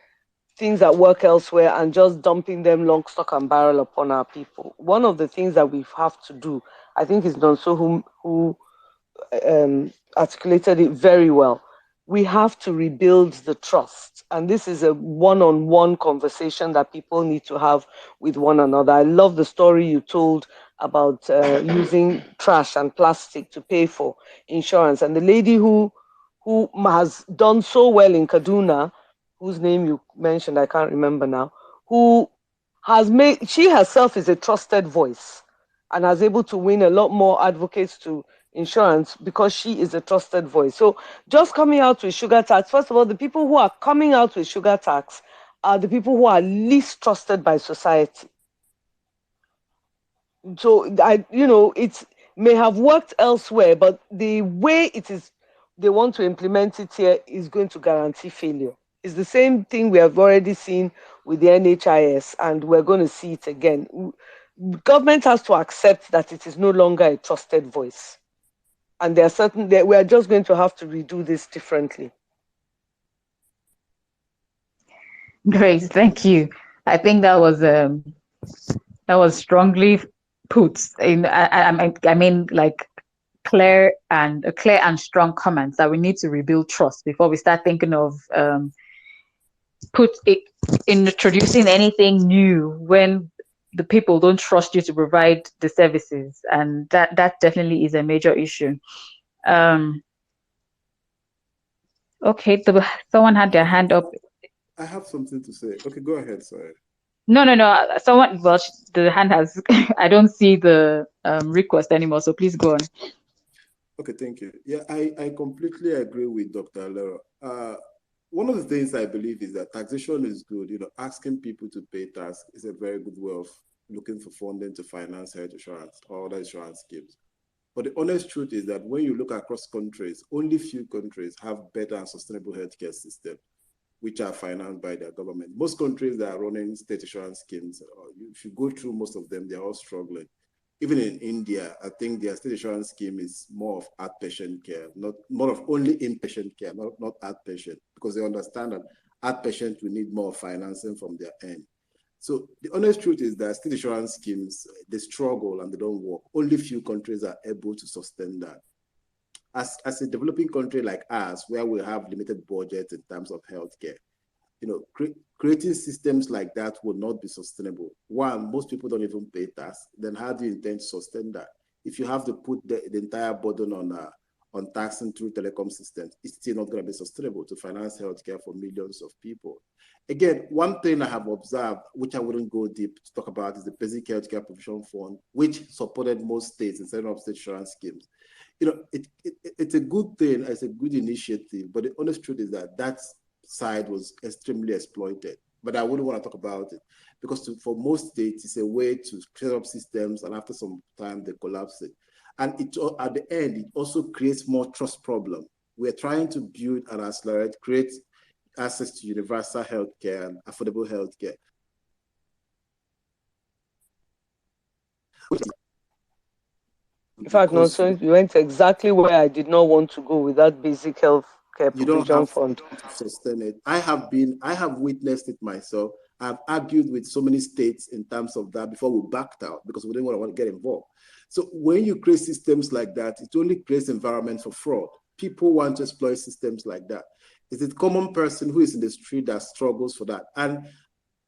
things that work elsewhere and just dumping them lock, stock and barrel upon our people. One of the things that we have to do, I think, is Nonso who articulated it very well. We have to rebuild the trust. And this is a one-on-one conversation that people need to have with one another. I love the story you told about using trash and plastic to pay for insurance. And the lady who has done so well in Kaduna, whose name you mentioned, I can't remember now, who has made, she herself is a trusted voice and has able to win a lot more advocates to insurance because she is a trusted voice. So just coming out with sugar tax, first of all, the people who are coming out with sugar tax are the people who are least trusted by society. So it may have worked elsewhere, but the way they want to implement it here is going to guarantee failure. It's the same thing we have already seen with the NHIS, and we're going to see it again. Government has to accept that it is no longer a trusted voice. And there are certain that we are just going to have to redo this differently. Great, thank you. I think that was strongly put. I mean, like clear and strong comments that we need to rebuild trust before we start thinking of put it introducing anything new when the people don't trust you to provide the services, and that definitely is a major issue. Um, okay, someone had their hand up. I have something to say. Okay, go ahead. Sorry. No. Someone, well, the hand has. I don't see the request anymore, so please go on. Okay, thank you. Yeah, I completely agree with Dr. Lero. One of the things I believe is that taxation is good. You know, asking people to pay tax is a very good way of looking for funding to finance health insurance or other insurance schemes. But the honest truth is that when you look across countries, only few countries have better and sustainable healthcare systems, which are financed by their government. Most countries that are running state insurance schemes, if you go through most of them, they're all struggling. Even in India, I think their state insurance scheme is more of outpatient care, not more of only inpatient care, not outpatient, because they understand that outpatient will need more financing from their end. So the honest truth is that state insurance schemes, they struggle and they don't work. Only few countries are able to sustain that. As a developing country like ours, where we have limited budgets in terms of healthcare, you know, creating systems like that will not be sustainable. One, most people don't even pay tax. Then how do you intend to sustain that? If you have to put the entire burden on taxing through telecom systems, it's still not going to be sustainable to finance healthcare for millions of people. Again, one thing I have observed, which I wouldn't go deep to talk about, is the Basic Healthcare Provision Fund, which supported most states in setting up state insurance schemes. You know, it's a good thing, it's a good initiative, but the honest truth is that side was extremely exploited. But I wouldn't want to talk about it because for most states, it's a way to set up systems, and after some time, they collapse it. And at the end, it also creates more trust problem. We're trying to build and accelerate, create access to universal healthcare and affordable healthcare. In fact, no, so you went exactly where I did not want to go with that basic health care provision fund. To sustain it. I have witnessed it myself. I've argued with so many states in terms of that before we backed out because we didn't want to get involved. So when you create systems like that, it only creates environment for fraud. People want to exploit systems like that. It's a common person who is in the street that struggles for that. And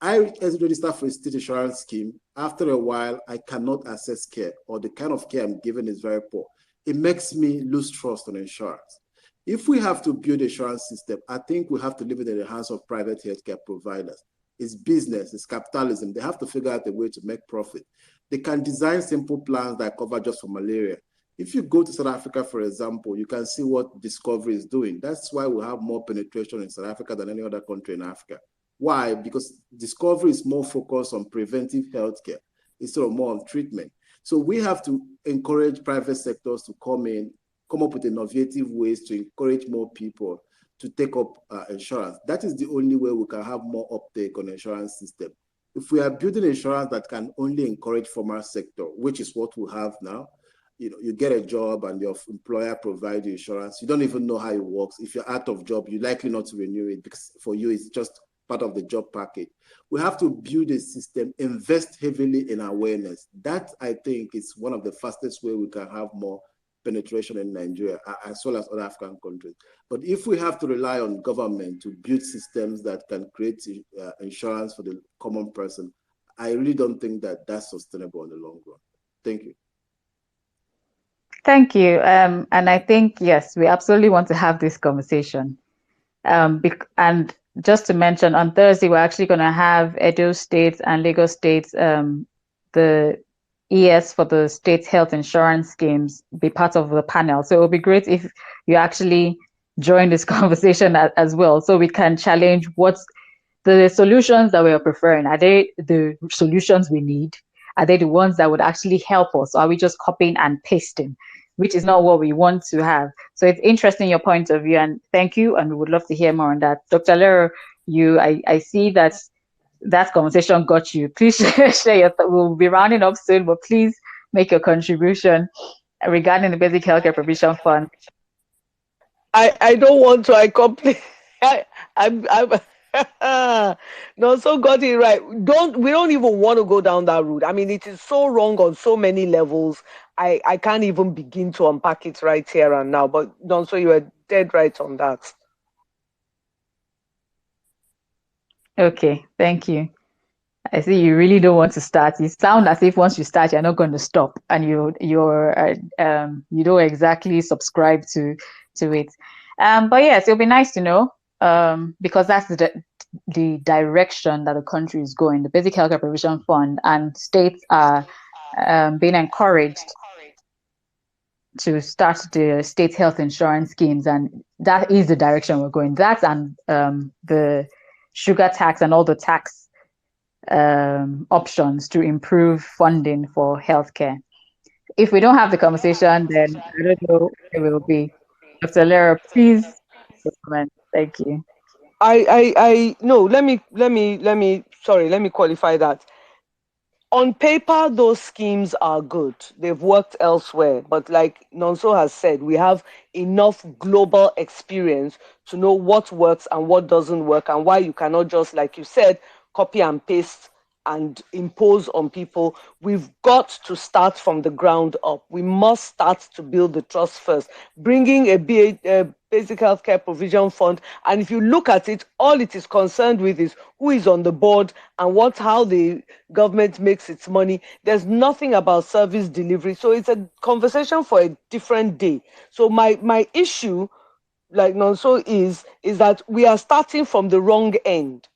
I registered for a state insurance scheme. After a while, I cannot access care, or the kind of care I'm given is very poor. It makes me lose trust on insurance. If we have to build an insurance system, I think we have to leave it in the hands of private healthcare providers. It's business, it's capitalism. They have to figure out a way to make profit. They can design simple plans that cover just for malaria. If you go to South Africa, for example, you can see what Discovery is doing. That's why we have more penetration in South Africa than any other country in Africa. Why? Because Discovery is more focused on preventive healthcare instead of more on treatment. So we have to encourage private sectors to come up with innovative ways to encourage more people to take up insurance. That is the only way we can have more uptake on the insurance system. If we are building insurance that can only encourage formal sector, which is what we have now, you know, you get a job and your employer provides you insurance. You don't even know how it works. If you're out of job, you're likely not to renew it because for you, it's just part of the job package. We have to build a system, invest heavily in awareness. That, I think, is one of the fastest way we can have more penetration in Nigeria, as well as other African countries. But if we have to rely on government to build systems that can create insurance for the common person, I really don't think that that's sustainable in the long run. Thank you. Thank you. And I think, yes, we absolutely want to have this conversation. And just to mention, on Thursday, we're actually going to have Edo State and Lagos State, the ES for the state health insurance schemes, be part of the panel. So it would be great if you actually join this conversation as well, so we can challenge what's the solutions that we are preferring. Are they the solutions we need? Are they the ones that would actually help us? Or are we just copying and pasting, which is not what we want to have? So it's interesting, your point of view, and thank you. And we would love to hear more on that. Dr. Lero, I see that conversation got you. Please share your we'll be rounding up soon, but please make your contribution. regarding the Basic Healthcare Provision Fund. I don't want to. I complain. I'm no, so got it right. We don't even want to go down that route. I mean, it is so wrong on so many levels. I can't even begin to unpack it right here and now. But no, so you are dead right on that. Okay, thank you. I see you really don't want to start. You sound as if once you start, you're not going to stop, and you don't exactly subscribe to it. But yes, it'll be nice to know, because that's the direction that the country is going. The Basic Healthcare Provision Fund and states are being encouraged to start the state health insurance schemes, and that is the direction we're going. That and the sugar tax and all the tax options to improve funding for healthcare. If we don't have the conversation, then I don't know it will be. Dr. Lera, please comment. Thank you. No, let me qualify that. On paper, those schemes are good. They've worked elsewhere. But like Nonso has said, we have enough global experience to know what works and what doesn't work, and why you cannot just, like you said, copy and paste and impose on people. We've got to start from the ground up. We must start to build the trust first. Bringing a basic healthcare provision fund, and if you look at it, all it is concerned with is who is on the board and how the government makes its money. There's nothing about service delivery. So it's a conversation for a different day. So my issue, like Nonso, is that we are starting from the wrong end.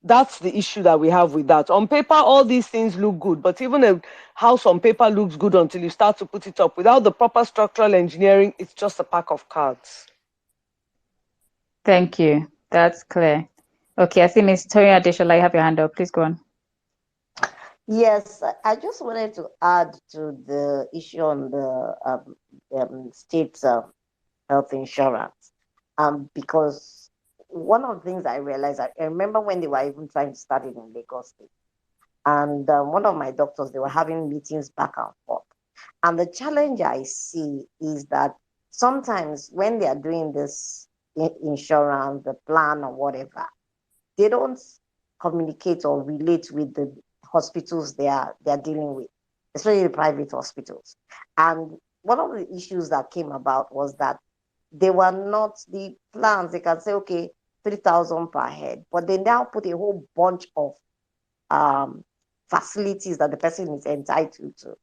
That's the issue that we have with that. On paper, all these things look good, but even a house on paper looks good until you start to put it up. Without the proper structural engineering, it's just a pack of cards. Thank you. That's clear. Okay, I see Ms. Toya Adeshola, you have your hand up. Please go on. Yes, I just wanted to add to the issue on the state's health insurance, because one of the things I realized, I remember when they were even trying to start it in Lagos State, and one of my doctors, they were having meetings back and forth. And the challenge I see is that sometimes when they are doing this insurance, the plan or whatever, they don't communicate or relate with the hospitals they're dealing with, especially the private hospitals. And one of the issues that came about was that they were not the plans. They can say, okay, 3,000 per head, but they now put a whole bunch of facilities that the person is entitled to,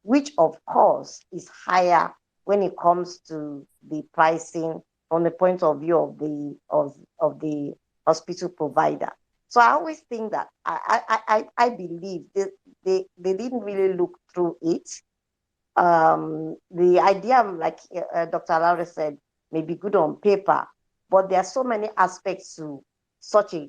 which of course is higher when it comes to the pricing from the point of view of the hospital provider. So I always think that I believe they didn't really look through it. The idea, like Dr. Laura said, may be good on paper, but there are so many aspects to such a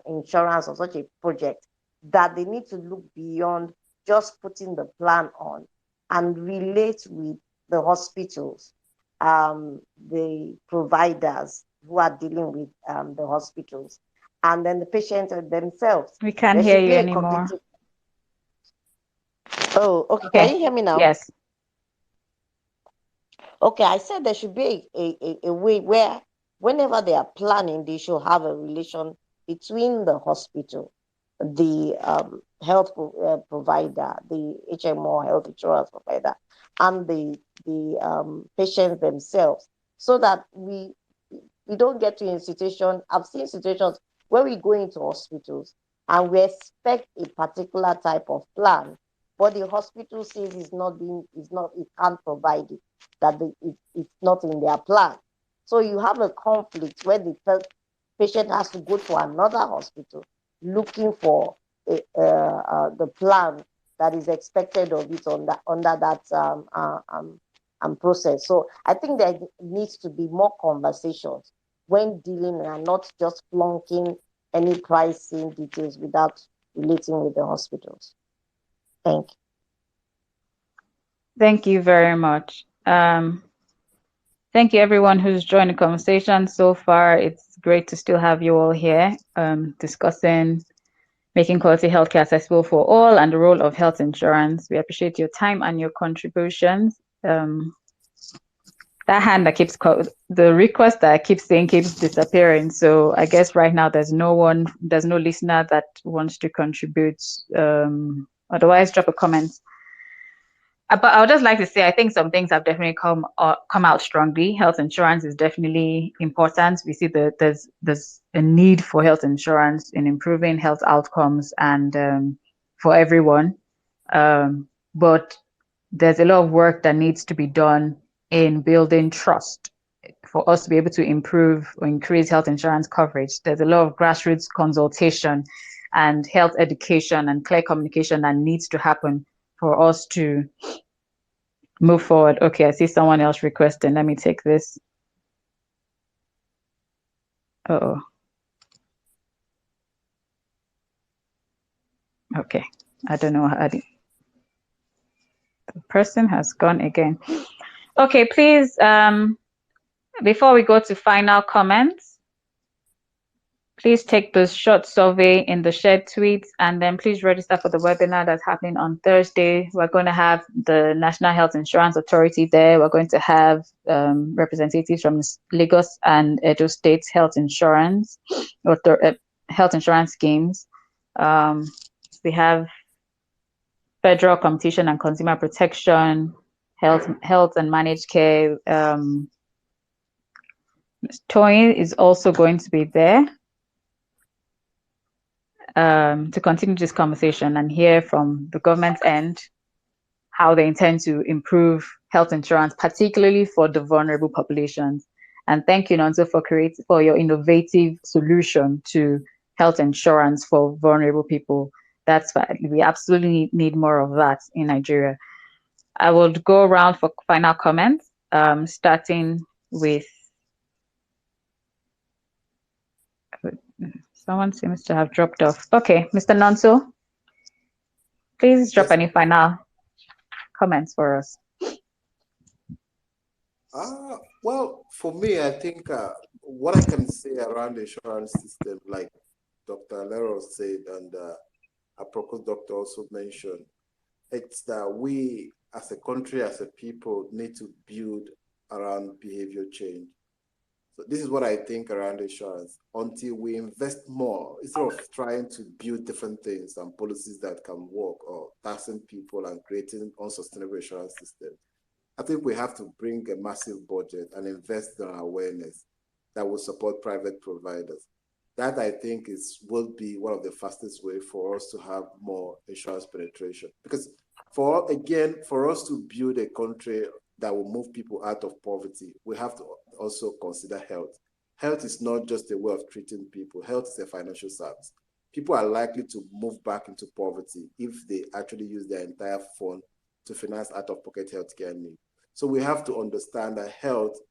insurance or such a project that they need to look beyond just putting the plan on and relate with the hospitals, the providers who are dealing with the hospitals, and then the patients themselves. We can't There hear should you be a anymore. cognitive. Oh, okay. Okay. Can you hear me now? Yes. Okay, I said there should be a way where whenever they are planning, they should have a relation between the hospital, the provider, the HMO health insurance provider, and the patients themselves, so that we don't get to a situation. I've seen situations where we go into hospitals and we expect a particular type of plan, but the hospital says it can't provide it, that it's not in their plan. So you have a conflict where the patient has to go to another hospital looking for the plan that is expected of it under that process. So I think there needs to be more conversations when dealing and not just flunking any pricing details without relating with the hospitals. Thank you. Thank you very much. Thank you everyone who's joined the conversation so far. It's great to still have you all here discussing making quality healthcare accessible for all, and the role of health insurance. We appreciate your time and your contributions. That hand that keeps the request that I keep saying keeps disappearing. So I guess right now there's no listener that wants to contribute. Otherwise, drop a comment. But I would just like to say, I think some things have definitely come out strongly. Health insurance is definitely important. We see that there's a need for health insurance in improving health outcomes and for everyone. But there's a lot of work that needs to be done in building trust for us to be able to improve or increase health insurance coverage. There's a lot of grassroots consultation and health education and clear communication that needs to happen for us to move forward. Okay, I see someone else requesting. Let me take this. Uh-oh. Okay, I don't know how the person has gone again. Okay, please, before we go to final comments, please take the short survey in the shared tweets, and then please register for the webinar that's happening on Thursday. We're going to have the National Health Insurance Authority there. We're going to have representatives from Lagos and Edo State health insurance or health insurance schemes. We have Federal Competition and Consumer Protection, health and managed care. Toyin is also going to be there to continue this conversation and hear from the government end how they intend to improve health insurance, particularly for the vulnerable populations. And thank you, Nonso, for your innovative solution to health insurance for vulnerable people. That's fine. We absolutely need more of that in Nigeria. I will go around for final comments, starting with someone seems to have dropped off. Okay, Mr. Nonso, please drop any final comments for us. Well, for me, I think what I can say around the insurance system, like Dr. Lero said, and Aproko doctor also mentioned, it's that we as a country, as a people, need to build around behavior change. So this is what I think around insurance. Until we invest more, instead of trying to build different things and policies that can work, or taxing people and creating unsustainable insurance systems, I think we have to bring a massive budget and invest in awareness that will support private providers. That, I think, will be one of the fastest way for us to have more insurance penetration. Because for us to build a country that will move people out of poverty, we have to also consider health. Health is not just a way of treating people. Health is a financial service. People are likely to move back into poverty if they actually use their entire fund to finance out-of-pocket healthcare needs. So we have to understand that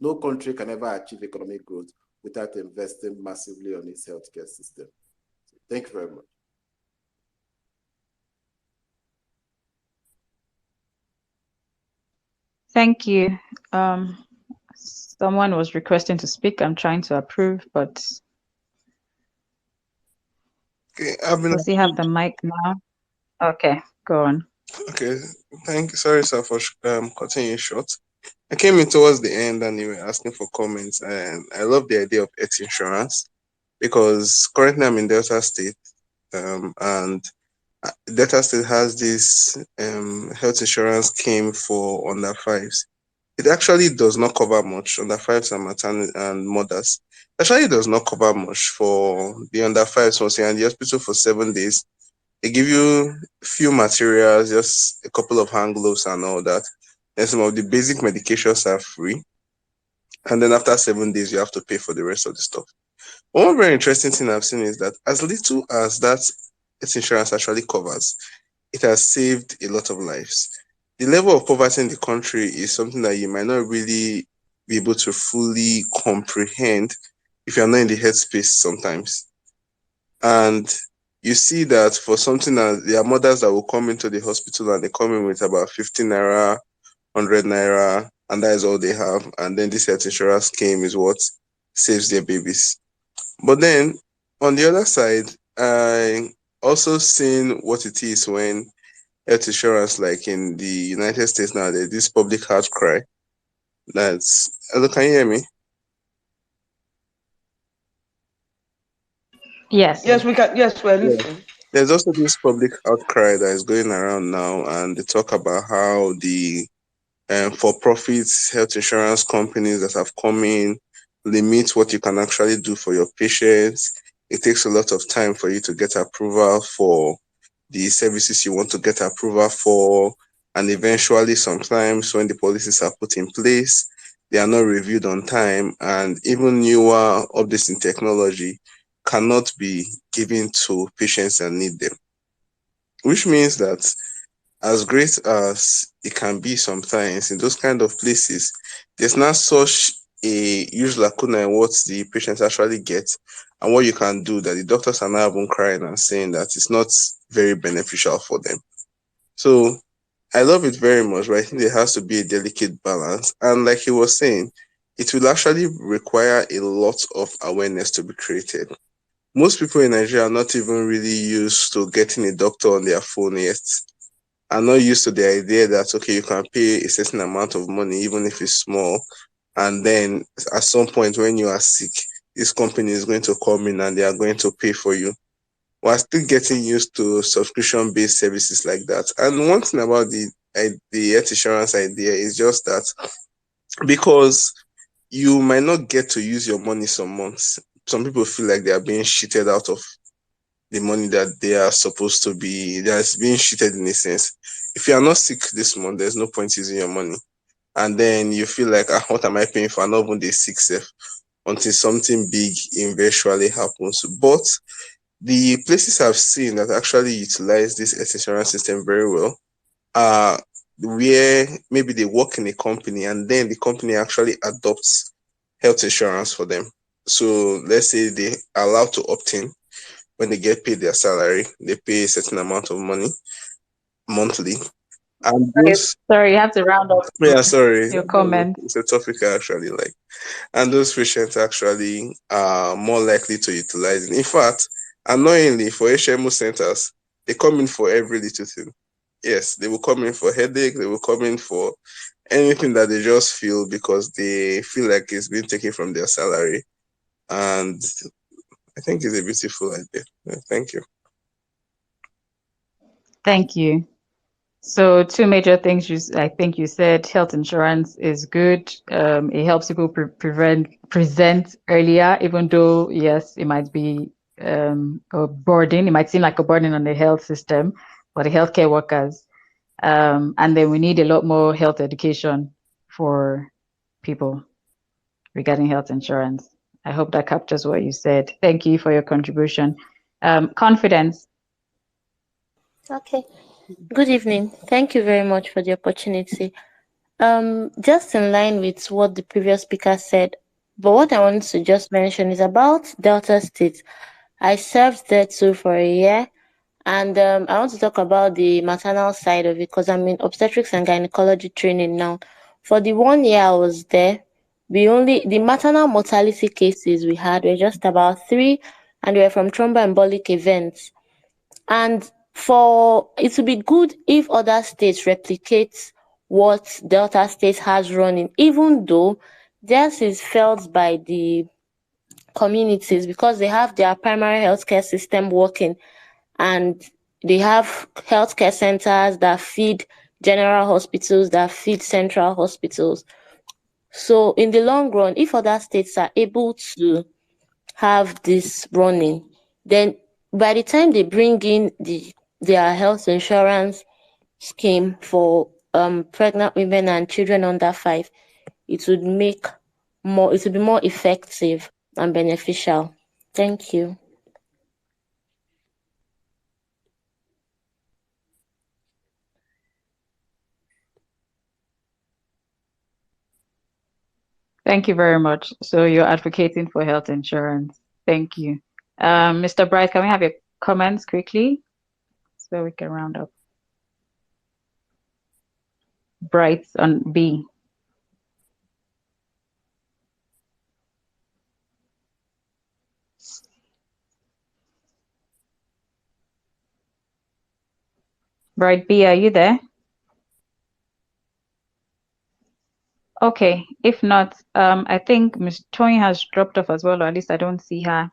no country can ever achieve economic growth without investing massively on its healthcare system. So thank you very much. Thank you. Someone was requesting to speak. I'm trying to approve, but Okay, does he have the mic now? Okay, go on. Okay, thank you. Sorry, sir, for cutting you short. I came in towards the end and you were asking for comments, and I love the idea of health insurance because currently I'm in Delta State, and Delta State has this health insurance scheme for under fives. It actually does not cover much under fives and maternity and mothers. Actually, it does not cover much for the under fives once you're in the hospital for 7 days. They give you few materials, just a couple of hand gloves and all that. And some of the basic medications are free. And then after 7 days, you have to pay for the rest of the stuff. One very interesting thing I've seen is that as little as that insurance actually covers, it has saved a lot of lives. The level of poverty in the country is something that you might not really be able to fully comprehend if you're not in the headspace sometimes. And you see that for something that there are mothers that will come into the hospital and they come in with about 50 naira, 100 naira, and that is all they have. And then this health insurance scheme is what saves their babies. But then on the other side, also seen what it is when health insurance, like in the United States now, there's this public outcry. Hello, can you hear me? Yes. Yes, we can. Yes, we're Yeah. listening. There's also this public outcry that is going around now, and they talk about how the for-profit health insurance companies that have come in limit what you can actually do for your patients. It takes a lot of time for you to get approval for the services you want to get approval for, and eventually sometimes when the policies are put in place, they are not reviewed on time, and even newer updates in technology cannot be given to patients that need them, which means that as great as it can be sometimes in those kind of places, there's not such a huge lacuna in what the patients actually get and what you can do, that the doctors are now even crying and saying that it's not very beneficial for them. So I love it very much, but I think there has to be a delicate balance. And like he was saying, it will actually require a lot of awareness to be created. Most people in Nigeria are not even really used to getting a doctor on their phone yet. Are not used to the idea that, okay, you can pay a certain amount of money, even if it's small, and then at some point when you are sick, this company is going to come in and they are going to pay for you. We're still getting used to subscription-based services like that. And one thing about the health insurance idea is just that because you might not get to use your money some months, some people feel like they are being cheated out of the money that they are supposed to be, that's being cheated in a sense. If you are not sick this month, there's no point using your money. And then you feel like, what am I paying for? Not even the sick self until something big eventually happens. But the places I've seen that actually utilize this health insurance system very well are where maybe they work in a company and then the company actually adopts health insurance for them. So let's say they are allowed to opt in. When they get paid their salary, they pay a certain amount of money monthly. And those, Sorry, you have to round up yeah, sorry, your comment. it's a topic I actually like. And those patients actually are more likely to utilize it. In fact, annoyingly, for HMO centers, they come in for every little thing. Yes, they will come in for headache, they will come in for anything that they just feel because they feel like it's been taken from their salary. And I think it's a beautiful idea. Yeah, thank you. Thank you. So two major things I think you said health insurance is good. It helps people present earlier, even though yes, it might be a burden. It might seem like a burden on the health system for the healthcare workers. And then we need a lot more health education for people regarding health insurance. I hope that captures what you said. Thank you for your contribution. Confidence. Okay. Good evening. Thank you very much for the opportunity. Just in line with what the previous speaker said, but what I want to just mention is about Delta State. I served there too for a year, and I want to talk about the maternal side of it because I'm in obstetrics and gynecology training now. For the 1 year I was there, the maternal mortality cases we had were just about 3, and they were from thromboembolic events. And for it would be good if other states replicate what Delta State has running, even though theirs is felt by the communities because they have their primary healthcare system working and they have healthcare centers that feed general hospitals, that feed central hospitals. So in the long run, if other states are able to have this running, then by the time they bring in their health insurance scheme for pregnant women and children under 5, it would be more effective and beneficial. Thank you. Thank you very much. So you're advocating for health insurance. Thank you. Mr. Bright, can we have your comments quickly so we can round up? Bright on B. Right, B, are you there? Okay, if not, I think Ms. Toyin has dropped off as well, or at least I don't see her.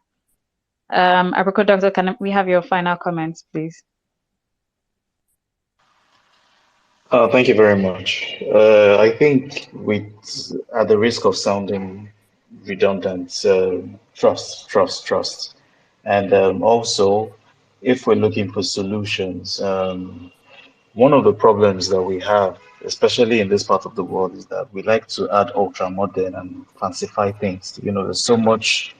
Apricot Doctor, can we have your final comments, please? Thank you very much. I think at the risk of sounding redundant, trust. And also, if we're looking for solutions, one of the problems that we have, especially in this part of the world, is that we like to add ultra modern and fancify things. There's so much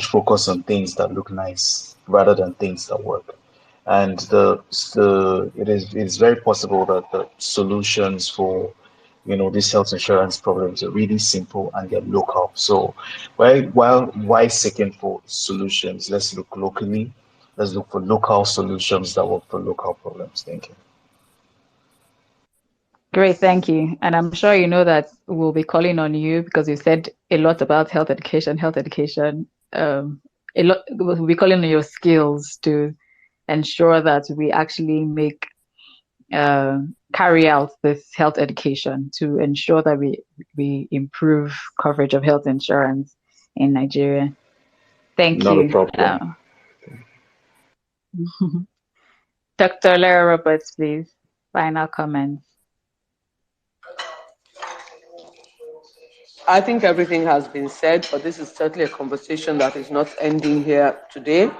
focus on things that look nice rather than things that work. And it is very possible that the solutions for these health insurance problems are really simple and they're local. So why seeking for solutions? Let's look locally. Let's look for local solutions that work for local problems. Thank you. Great, thank you. And I'm sure you know that we'll be calling on you because you said a lot about health education. A lot, we'll be calling on your skills to ensure that we actually carry out this health education to ensure that we improve coverage of health insurance in Nigeria. Thank Not a you. problem. Dr. Lara Roberts, please. Final comments. I think everything has been said, but this is certainly a conversation that is not ending here today.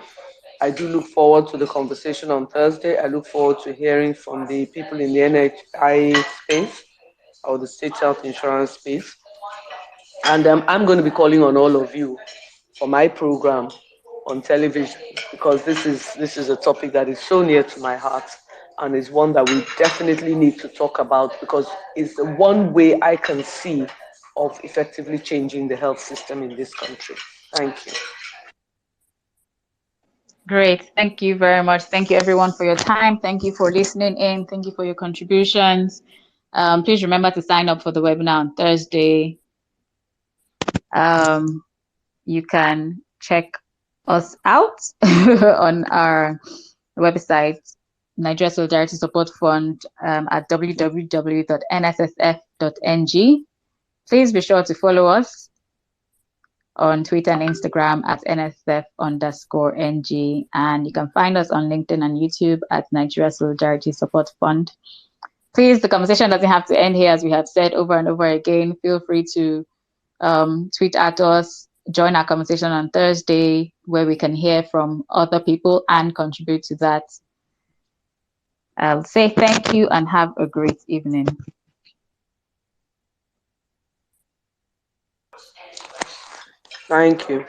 I do look forward to the conversation on Thursday. I look forward to hearing from the people in the NHI space or the state health insurance space. And I'm going to be calling on all of you for my program on television because this is a topic that is so near to my heart and is one that we definitely need to talk about because it's the one way I can see of effectively changing the health system in this country. Thank you. Great. Thank you very much. Thank you, everyone, for your time. Thank you for listening in. Thank you for your contributions. Please remember to sign up for the webinar on Thursday. You can check us out on our website, Nigeria Solidarity Support Fund, at www.nssf.ng. Please be sure to follow us on Twitter and Instagram at NSSF_NG. And you can find us on LinkedIn and YouTube at Nigeria Solidarity Support Fund. Please, the conversation doesn't have to end here, as we have said over and over again. Feel free to tweet at us, join our conversation on Thursday, where we can hear from other people and contribute to that. I'll say thank you and have a great evening. Thank you.